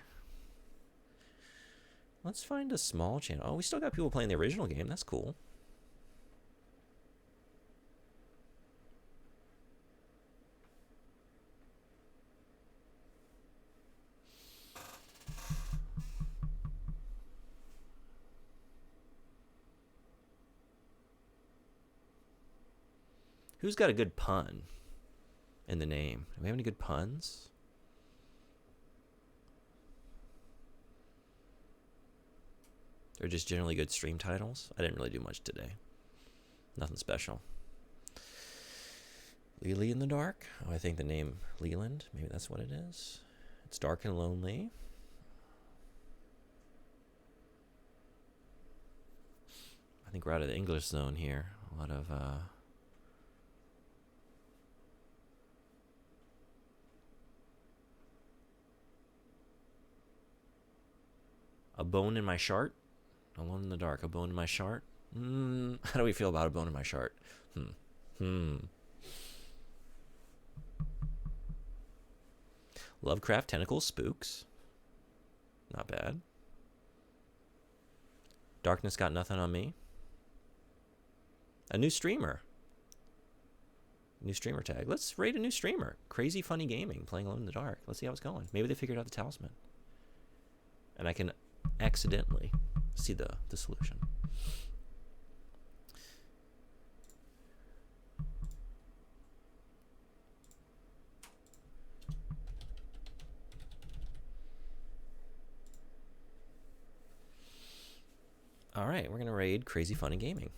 Let's find a small channel. Oh, we still got people playing the original game. That's cool. Who's got a good pun in the name? Do we have any good puns? Or just generally good stream titles? I didn't really do much today. Nothing special. Lily in the Dark? Oh, I think the name Leland. Maybe that's what it is. It's dark and lonely. I think we're out of the English zone here. A lot of, A bone in my shart? Alone in the Dark. A bone in my shart? How do we feel about a bone in my shart? Lovecraft Tentacle Spooks. Not bad. Darkness got nothing on me. A new streamer. New streamer tag. Let's raid a new streamer. Crazy Funny Gaming, playing Alone in the Dark. Let's see how it's going. Maybe they figured out the talisman. And I can accidentally see the solution. All right, we're going to raid Crazy Funny Gaming.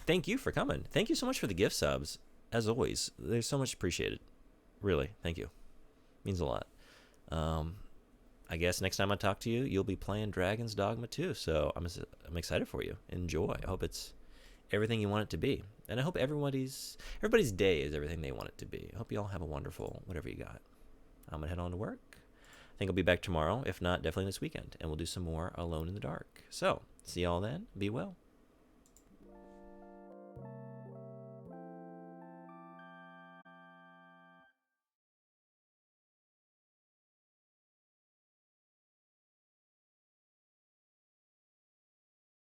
Thank you for coming. Thank you so much for the gift subs. As always, they're so much appreciated. Really, thank you. Means a lot. I guess next time I talk to you, you'll be playing Dragon's Dogma 2. So I'm excited for you. Enjoy. I hope it's everything you want it to be. And I hope everybody's day is everything they want it to be. I hope you all have a wonderful whatever you got. I'm going to head on to work. I think I'll be back tomorrow. If not, definitely this weekend. And we'll do some more Alone in the Dark. So, see y'all then. Be well.